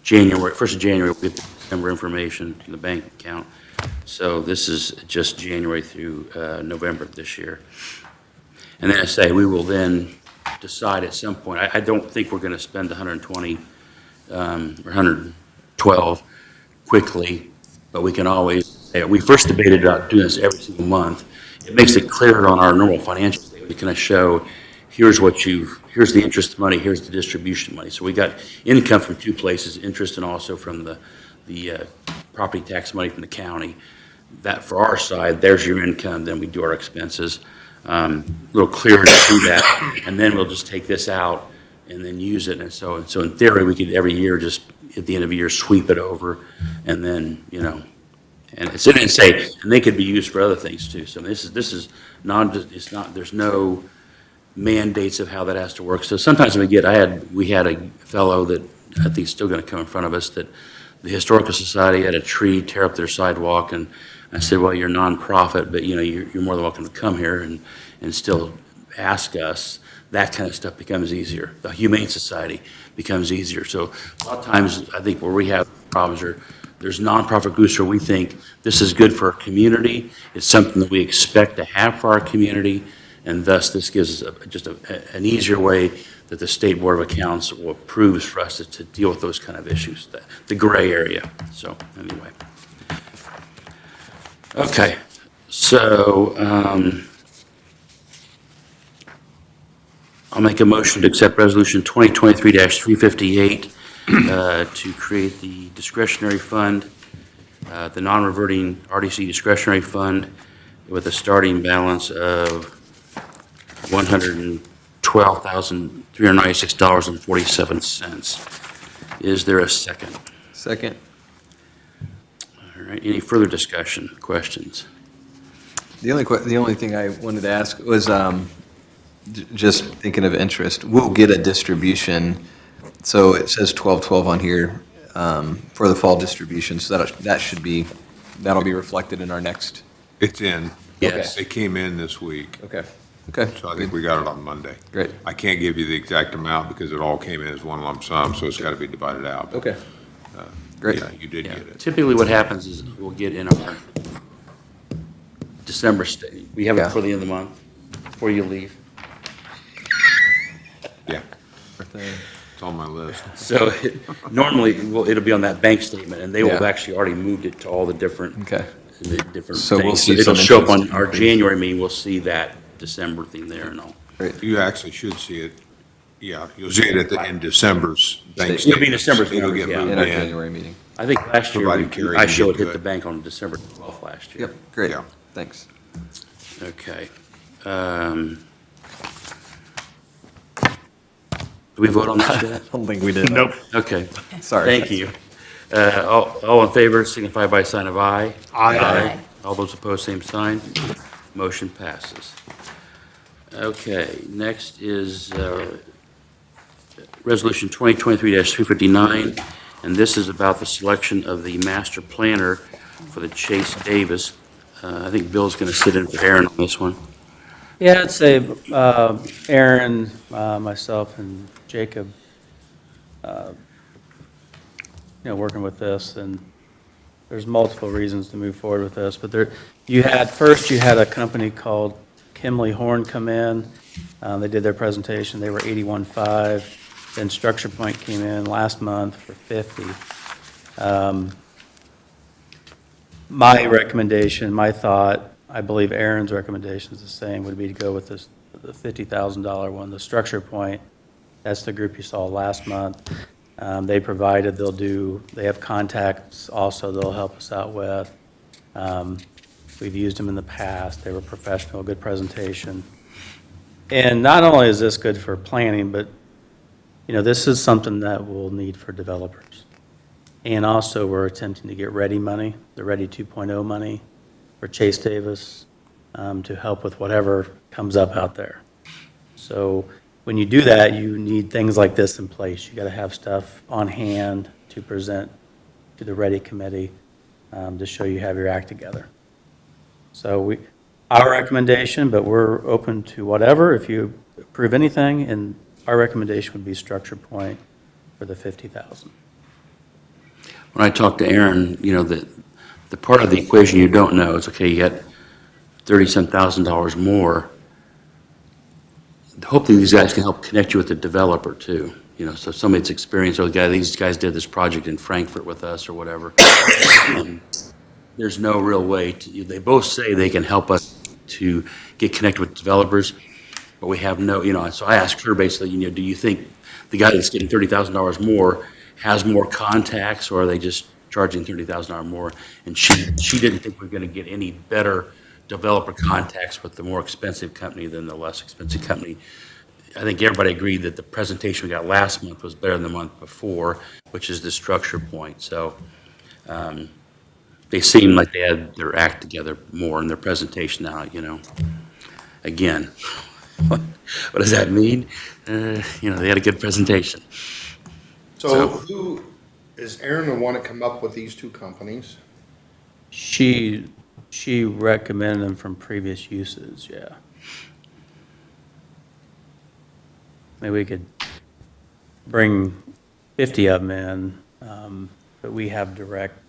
January, 1st of January, we'll get the December information in the bank account. So this is just January through November this year. And then I say we will then decide at some point. I don't think we're gonna spend 120, or 112 quickly, but we can always, we first debated about doing this every single month. It makes it clearer on our normal financial statement. We kind of show, here's here's the interest money, here's the distribution money. So we got income from two places, interest and also from the property tax money from the county. That for our side, there's your income, then we do our expenses. A little clearer to do that, and then we'll just take this out and then use it. And so in theory, we could every year just at the end of the year sweep it over, and then and it's didn't say, and they could be used for other things too. So this is it's not. There's no mandates of how that has to work. So sometimes we had a fellow that I think is still going to come in front of us that the Historical Society had a tree tear up their sidewalk, and I said, well, you're a nonprofit, but you're more than welcome to come here and still ask us. That kind of stuff becomes easier. The Humane Society becomes easier. So a lot of times, I think where we have problems are there's nonprofit groups where we think this is good for our community. It's something that we expect to have for our community, and thus this gives us just an easier way that the State Board of Accounts will approve for us to deal with those kind of issues, the gray area. So anyway. Okay, so I'll make a motion to accept Resolution 2023-358 to create the discretionary fund, the non-reverting RDC discretionary fund with a starting balance of $112,396.47. Is there a second? Second. All right, any further discussion, questions? The only thing I wanted to ask was, just thinking of interest, we'll get a distribution, so it says 12/12 on here, for the fall distribution, so that'll be reflected in our next, It's in. Yes. It came in this week, okay, so I think we got it on Monday. great, I can't give you the exact amount because it all came in as one lump sum, so it's got to be divided out. But, okay, great. Yeah, you did Yeah. get it. Typically what happens is we'll get in our December, we have it Yeah. for the end of the month, before you leave. Yeah, it's on my list. So normally, it'll be on that bank statement, and they will have Yeah. actually already moved it to all the different, Okay, different So we'll things. see It'll some show up on interest our increase. January meeting, we'll see that December thing there and all. great, You actually should see it, yeah, you'll see it in December's bank It'll be in December's statements. It'll numbers, get yeah. moved in our in. January meeting. I think last year, Provided Carrie I can showed get it hit to the it. bank on December 12th last year. Yep, great, Yeah. thanks. Okay. Do we vote on that yet? I don't think we did. Nope. Okay. Sorry. Thank you. All in favor signify by a sign of aye. Aye. All those opposed, same sign. Motion passes. Okay, next is Resolution 2023-359, and this is about the selection of the master planner for the Chase Davis. I think Bill's going to sit in for Aaron on this one. Yeah, I'd say Aaron, myself, and Jacob, working with this, and there's multiple reasons to move forward with this, but you had a company called Kimley Horn come in. They did their presentation. They were 81.5. Then Structure Point came in last month for 50. My recommendation, my thought, I believe Aaron's recommendation is the same, would be to go with the $50,000 one, the Structure Point. That's the group you saw last month. They provided, they have contacts also they'll help us out with. We've used them in the past. They were professional, good presentation. And not only is this good for planning, but, this is something that we'll need for developers. And also, we're attempting to get READY money, the READY 2.0 money for Chase Davis, to help with whatever comes up out there. So when you do that, you need things like this in place. You got to have stuff on hand to present to the READY committee to show you have your act together. So our recommendation, but we're open to whatever, if you approve anything, and our recommendation would be Structure Point for the $50,000. When I talked to Aaron, the part of the equation you don't know is, okay, you got $30-some thousand more. hopefully these guys can help connect you with the developer too. You know, so somebody that's experienced, or these guys did this project in Frankfurt with us or whatever. There's no real way to, they both say they can help us to get connected with developers, but we have no, so I asked her basically, do you think the guy that's getting $30,000 more has more contacts, or are they just charging $30,000 more? And she didn't think we're gonna get any better developer contacts with the more expensive company than the less expensive company. I think everybody agreed that the presentation we got last month was better than the month before, which is the structure point. So they seemed like they had their act together more in their presentation now, Again, what does that mean? They had a good presentation. So who, is Aaron the one that come up with these two companies? She recommended them from previous uses, yeah. Maybe we could bring 50 of them in, but we have direct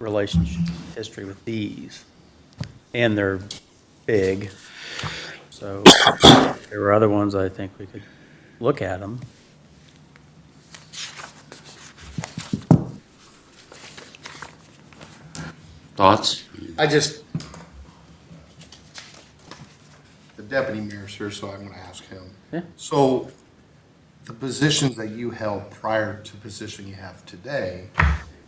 relationship history with these, and they're big. So there were other ones I think we could look at them. Thoughts? The deputy mayor's here, so I'm gonna ask him. Yeah. So the positions that you held prior to the position you have today,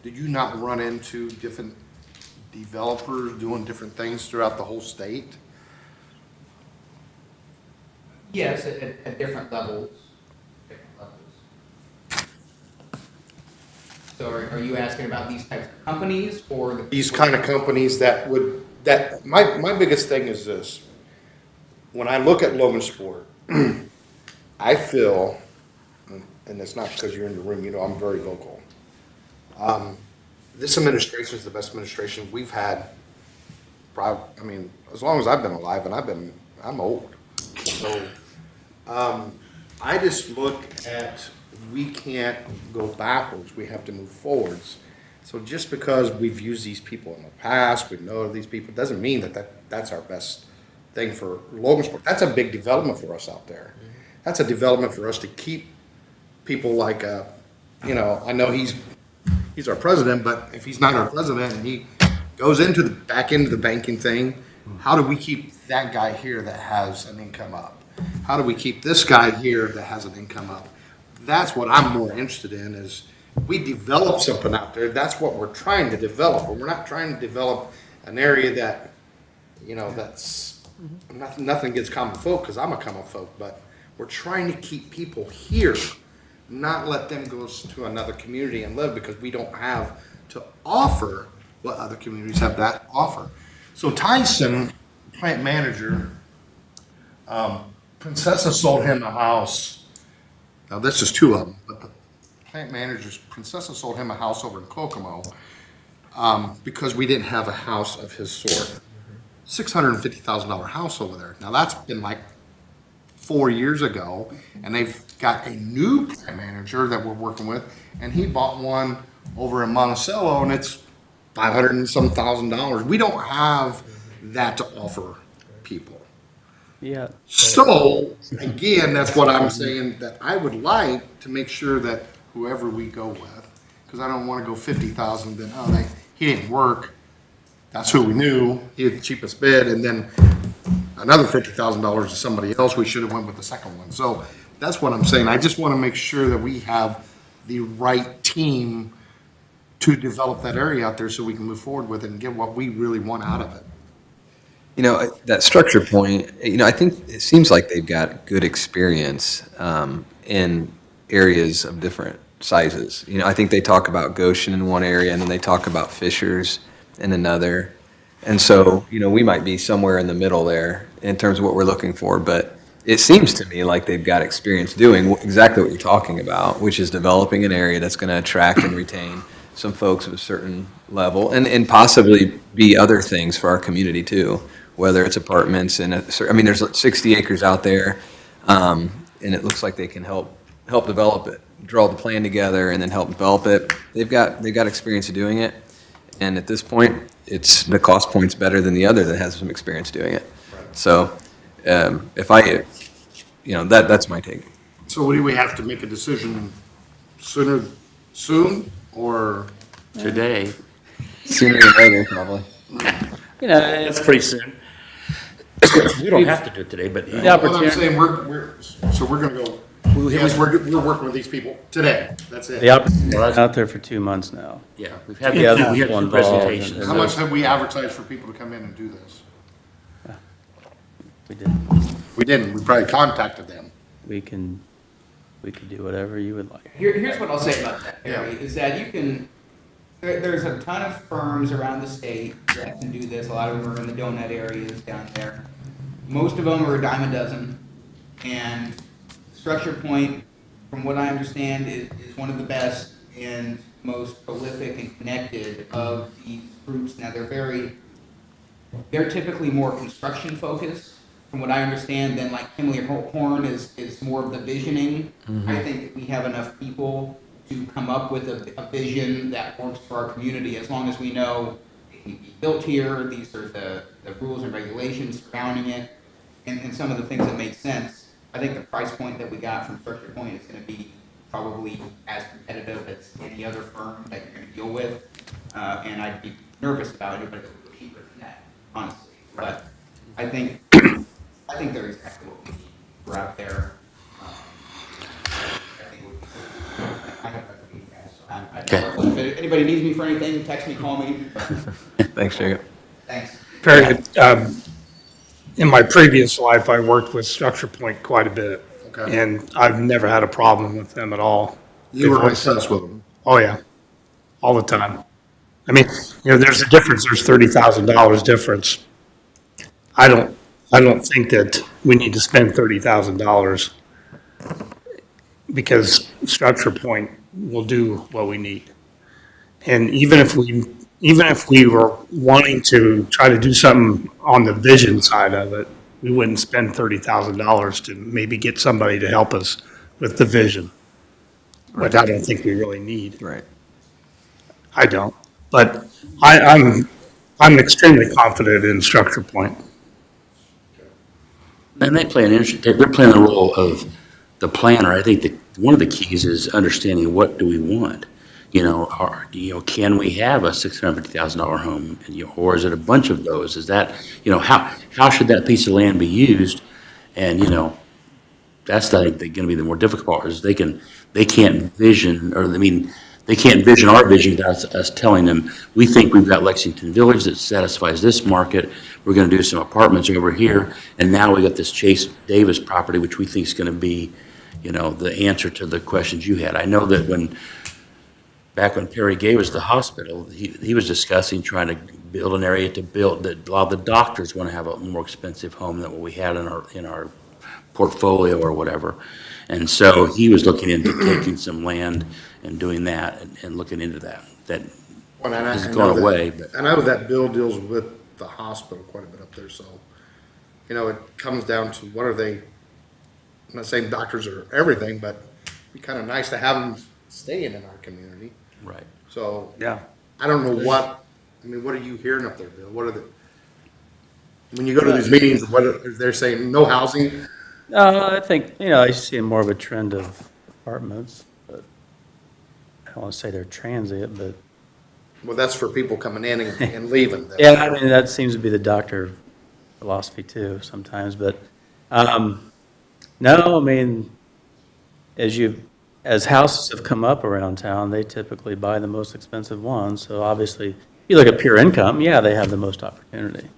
did you not run into different developers doing different things throughout the whole state? Yes, at different levels. So are you asking about these types of companies or the? These kind of companies my biggest thing is this. When I look at Logansport, I feel, and it's not because you're in the room, I'm very vocal. This administration is the best administration we've had, as long as I've been alive, and I'm old. So, I just look at, we can't go backwards, we have to move forwards. So just because we've used these people in the past, we know these people, doesn't mean that's our best thing for Logansport. That's a big development for us out there. That's a development for us to keep people like, I know he's our president, but if he's not our president and he goes back into the banking thing, how do we keep that guy here that has an income up? How do we keep this guy here that has an income up? That's what I'm more interested in, is we develop something out there. That's what we're trying to develop. But we're not trying to develop an area that, that's nothing against common folk, because I'm a common folk, but we're trying to keep people here, not let them go to another community and live, because we don't have to offer what other communities have that offer. So Tyson, plant manager, Princessa sold him a house. Now this is two of them, but the plant manager's Princessa sold him a house over in Kokomo because we didn't have a house of his sort. $650,000 house over there. Now that's been like 4 years ago, and they've got a new plant manager that we're working with, and he bought one over in Monticello, and it's $500 and some $1,000. We don't have that to offer people. Yeah. So, again, that's what I'm saying, that I would like to make sure that whoever we go with, because I don't want to go 50,000, then, he didn't work. That's who we knew. He had the cheapest bid, and then another $50,000 to somebody else. We should have went with the second one. So that's what I'm saying. I just want to make sure that we have the right team to develop that area out there so we can move forward with it and get what we really want out of it. That structure point, I think it seems like they've got good experience in areas of different sizes. I think they talk about Goshen in one area, and then they talk about Fishers in another. And so, we might be somewhere in the middle there in terms of what we're looking for. But it seems to me like they've got experience doing exactly what you're talking about, which is developing an area that's going to attract and retain some folks of a certain level, and possibly be other things for our community too, whether it's apartments and there's 60 acres out there, and it looks like they can help develop it, draw the plan together, and then help develop it. They've got experience of doing it, and at this point, the cost point's better than the other that has some experience doing it. So, if that's my take. So what do we have to make a decision soon, or? Today, Sooner than later, probably. that's pretty soon. We don't have to do it today, but The What I'm opportunity, saying, we're gonna go, yes, we're working with these people today, that's the it. opportunity out there for 2 months now. yeah, we've had, Yeah, we had people two involved presentations. and- How much have we advertised for people to come in and do this? We did. We didn't, we probably contacted them. We could do whatever you would like. Here's what I'll say about that, Harry, Yeah. is that you can, there's a ton of firms around the state that can do this. A lot of them are in the donut areas down there. Most of them are a dime a dozen. And Structure Point, from what I understand, is one of the best and most prolific and connected of these groups. Now, they're typically more construction focused, from what I understand, than like Kimley Horn is more of the visioning. I think we have enough people to come up with a vision that works for our community, as long as we know it can be built here, these are the rules and regulations surrounding it, and some of the things that make sense. I think the price point that we got from Structure Point is gonna be probably as competitive as any other firm that you're gonna deal with. And I'd be nervous about anybody that would go cheaper than that, honestly. But I think they're exactly what we need. We're out there. I think it would be good. I have recommended guys, so if anybody needs me for anything, text me, call me. Thanks, Jacob. Thanks. Very good. In my previous life, I worked with Structure Point quite a bit, Okay. and I've never had a problem with them at all. You were impressed with them. Oh, yeah, all the time. I mean, there's a difference, there's $30,000 difference. I don't think that we need to spend $30,000 because Structure Point will do what we need. And even if we were wanting to try to do something on the vision side of it, we wouldn't spend $30,000 to maybe get somebody to help us with the vision, which I don't think we really need. Right. I don't, but I'm extremely confident in Structure Point. And they're playing the role of the planner. I think that one of the keys is understanding what do we want? Can we have a $650,000 home, or is it a bunch of those? Is that, how should that piece of land be used? And, that's, I think, going to be the more difficult part, is they can't vision, they can't vision our vision without us telling them, we think we've got Lexington Village that satisfies this market. We're going to do some apartments over here. And now we got this Chase Davis property, which we think is going to be, the answer to the questions you had. I know that back when Perry gave us the hospital, he was discussing trying to build an area that a lot of the doctors want to have a more expensive home than what we had in our portfolio or whatever. And so he was looking into taking some land and doing that and looking into that. That has gone away. But I know that bill deals with the hospital quite a bit up there, so, it comes down to what are they, I'm not saying doctors are everything, but it'd be kind of nice to have them staying in our community. right. So, Yeah. I don't know what are you hearing up there, Bill? What are when you go to these meetings, they're saying no housing? I think, I see more of a trend of apartments, but I don't want to say they're transient, but Well, that's for people coming in and leaving. yeah, I mean, that seems to be the doctor philosophy too sometimes, but, no, I mean, as houses have come up around town, they typically buy the most expensive ones, so obviously, if you look at pure income, yeah, they have the most opportunity.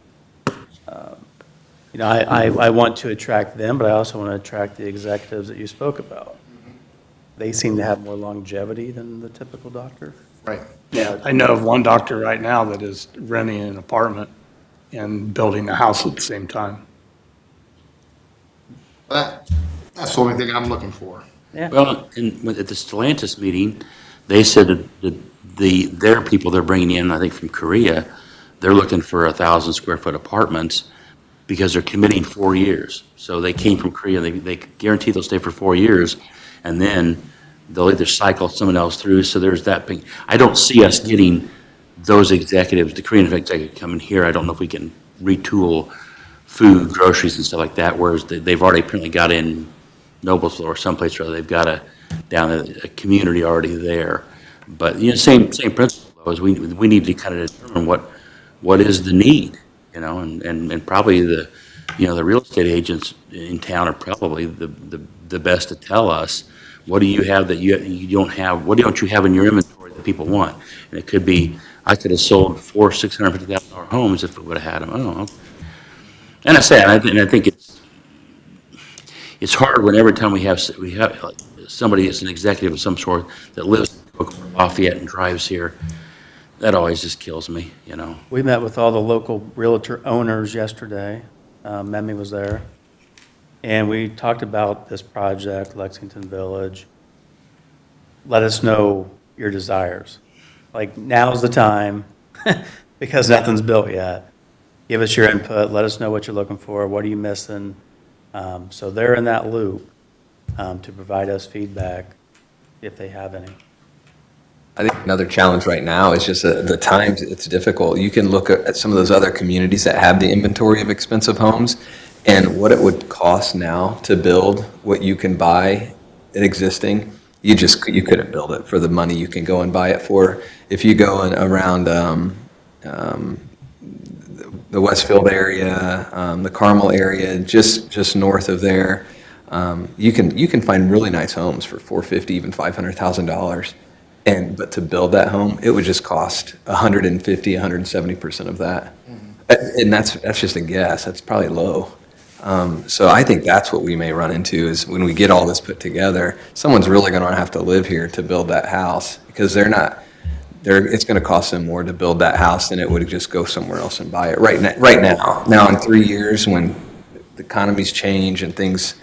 I want to attract them, but I also want to attract the executives that you spoke about. They seem to have more longevity than the typical doctor. Right. Yeah, I know of one doctor right now that is renting an apartment and building a house at the same time. That's the only thing I'm looking for. Yeah. Well, at the Stellantis meeting, they said that their people they're bringing in, I think from Korea, they're looking for 1,000 square foot apartments because they're committing 4 years. So they came from Korea, they guarantee they'll stay for 4 years, and then they'll either cycle someone else through. So there's that thing. I don't see us getting those executives, the Korean executive coming here. I don't know if we can retool food, groceries, and stuff like that, whereas they've already apparently got in Noblesville or someplace, or other. They've got a community already there. But, you know, same principle, though, is we need to kind of determine what is the need, you know, and probably the, you know, the real estate agents in town are probably the best to tell us, what do you have that you don't have, what don't you have in your inventory that people want? And it could be, I could have sold four $650,000 homes if we would have had them. I don't know. And I think it's hard when every time we have like somebody that's an executive of some sort that lives in Lafayette and drives here, that always just kills me, you know. We met with all the local realtor owners yesterday. Memmi was there. And we talked about this project, Lexington Village. Let us know your desires. Like, now's the time, because nothing's built yet. Give us your input, let us know what you're looking for, what are you missing? So they're in that loop to provide us feedback if they have any. I think another challenge right now is just the times it's difficult. You can look at some of those other communities that have the inventory of expensive homes and what it would cost now to build what you can buy at existing. You couldn't build it for the money you can go and buy it for. If you go around the Westfield area, the Carmel area, just north of there, you can find really nice homes for $450,000, even $500,000. But to build that home, it would just cost 150, 170% of that. And that's just a guess. That's probably low. So I think that's what we may run into is when we get all this put together, someone's really going to have to live here to build that house because it's going to cost them more to build that house than it would just go somewhere else and buy it right now. Now in 3 years when the economies change and things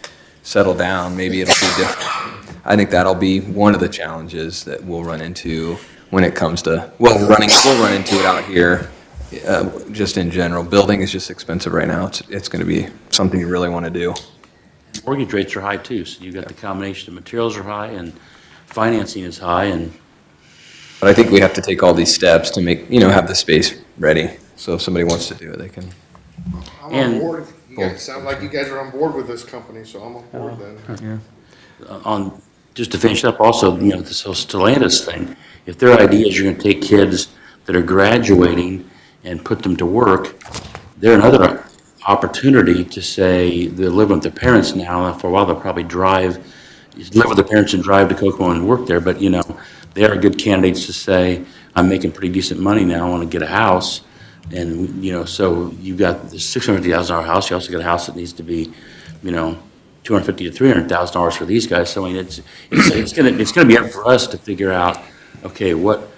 settle down, maybe it'll be different. I think that'll be one of the challenges that we'll run into when it comes to, we'll run into it out here, just in general. Building is just expensive right now. It's going to be something you really want to do. Mortgage rates are high too, so you've got the combination of materials are high and financing is high, and But I think we have to take all these steps to make, have the space ready. So if somebody wants to do it, they can. I'm And- on board. You guys sound like you guys are on board with this company, so I'm on board then. just to finish up also, this whole Stellantis thing, if their idea is you're gonna take kids that are graduating and put them to work, they're another opportunity to say they're living with their parents now, and for a while they'll probably live with their parents and drive to Kokomo and work there, but they are good candidates to say, I'm making pretty decent money now, I wanna get a house. And, so you've got the $650,000 house, you also got a house that needs to be, $250,000 to $300,000 for these guys. So I mean, it's gonna be up for us to figure out, okay, what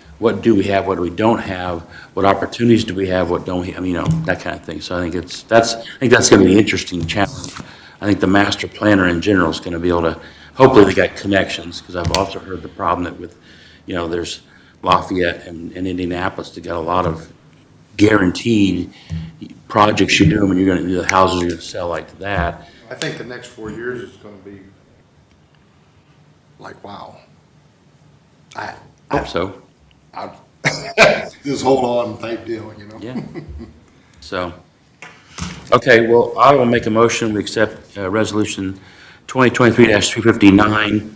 do we have, what do we don't have, what opportunities do we have, what don't we, that kind of thing. So I think that's gonna be an interesting challenge. I think the master planner in general is gonna be able to, hopefully they got connections, because I've also heard the problem that with, there's Lafayette and Indianapolis, they got a lot of guaranteed projects you're doing when you're gonna, the houses are gonna sell like that. I think the next 4 years is gonna be like, wow. I Hope so, just hold on type deal, yeah. So, okay, well, I will make a motion, we accept Resolution 2023-259,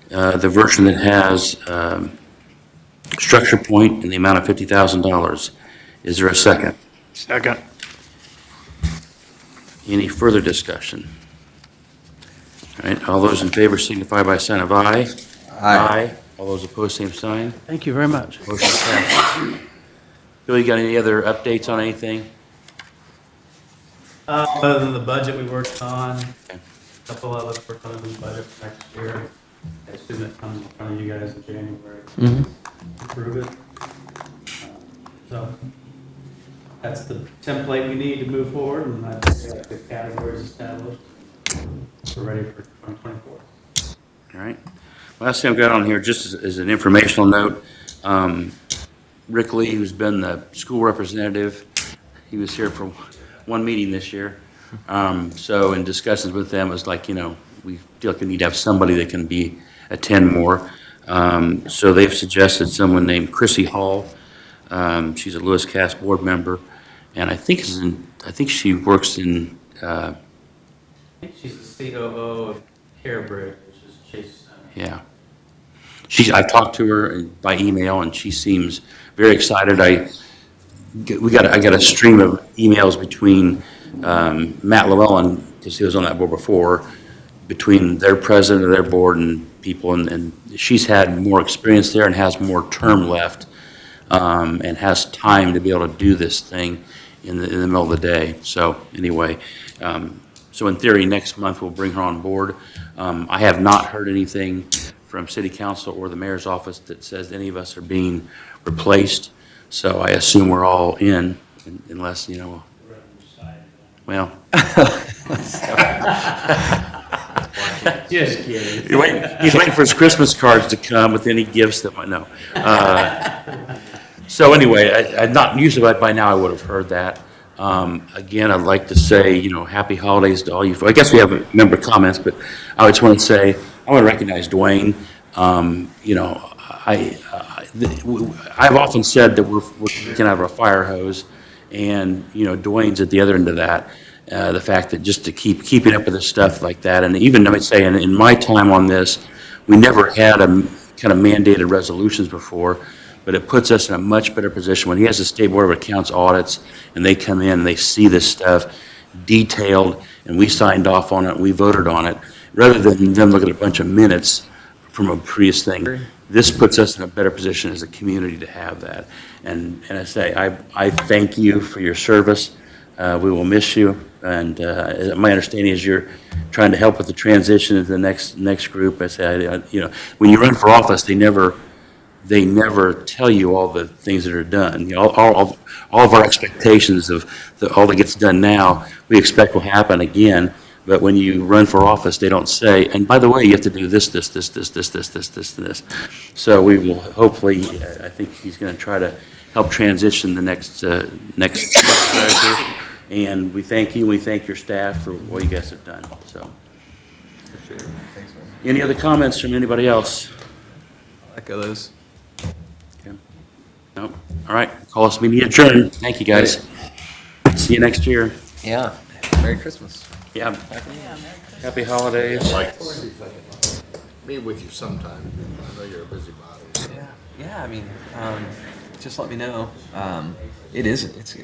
the version that has structure point in the amount of $50,000. Is there a second? Second. Any further discussion? All right, all those in favor signify by a sign of aye. Aye. All those opposed, same sign. Thank you very much. Motion passes. Bill, you got any other updates on anything? Other than the budget we worked on, Okay. a couple of us worked on the budget for next year. I assume it comes in front of you guys in January. Approve it. So that's the template we need to move forward, and I think we have the categories established. We're ready for 2024. All right. Last thing I've got on here, just as an informational note, Rick Lee, who's been the school representative, he was here for one meeting this year. So in discussions with them, it's like, we feel like we need to have somebody that can attend more. So they've suggested someone named Chrissy Hall. She's a Lewis Cass board member, and I think she works in, I think she's the COO of Care Bridge, which is Chase Center. Yeah. I've talked to her by email, and she seems very excited. I got a stream of emails between Matt Llewellyn, because he was on that board before, between their president of their board and people, and she's had more experience there and has more term left, and has time to be able to do this thing in the middle of the day. So anyway, so in theory, next month we'll bring her on board. I have not heard anything from city council or the mayor's office that says any of us are being replaced. So I assume we're all in, unless, well. Just kidding. He's waiting for his Christmas cards to come with any gifts that might, no. So anyway, not usually by now I would have heard that. Again, I'd like to say, happy holidays to all you. I guess we have member comments, but I just want to say, I want to recognize Dwayne. I've often said that we're drinking out of a fire hose, and, Dwayne's at the other end of that. The fact that just to keeping up with this stuff like that, and even, I would say, in my time on this, we never had a kind of mandated resolutions before, but it puts us in a much better position. When he has the State Board of Accounts audits, and they come in and they see this stuff detailed, and we signed off on it, we voted on it, rather than them look at a bunch of minutes from a previous thing. This puts us in a better position as a community to have that. And I say, I thank you for your service. We will miss you. And my understanding is you're trying to help with the transition to the next group. I say, when you run for office, they never tell you all the things that are done. All of our expectations of all that gets done now, we expect will happen again. But when you run for office, they don't say, and by the way, you have to do this, and this. So we will hopefully, I think he's going to try to help transition the next treasurer. And we thank you, we thank your staff for what you guys have done, so. Appreciate it. Thanks, man. Any other comments from anybody else? Echo those. Okay. Nope. All right, call us meeting adjourned. Thank you, guys. See you next year. Yeah. Merry Christmas. Yeah. Happy holidays. Meet with you sometime. I know you're a busy body. Yeah. I mean, just let me know. It's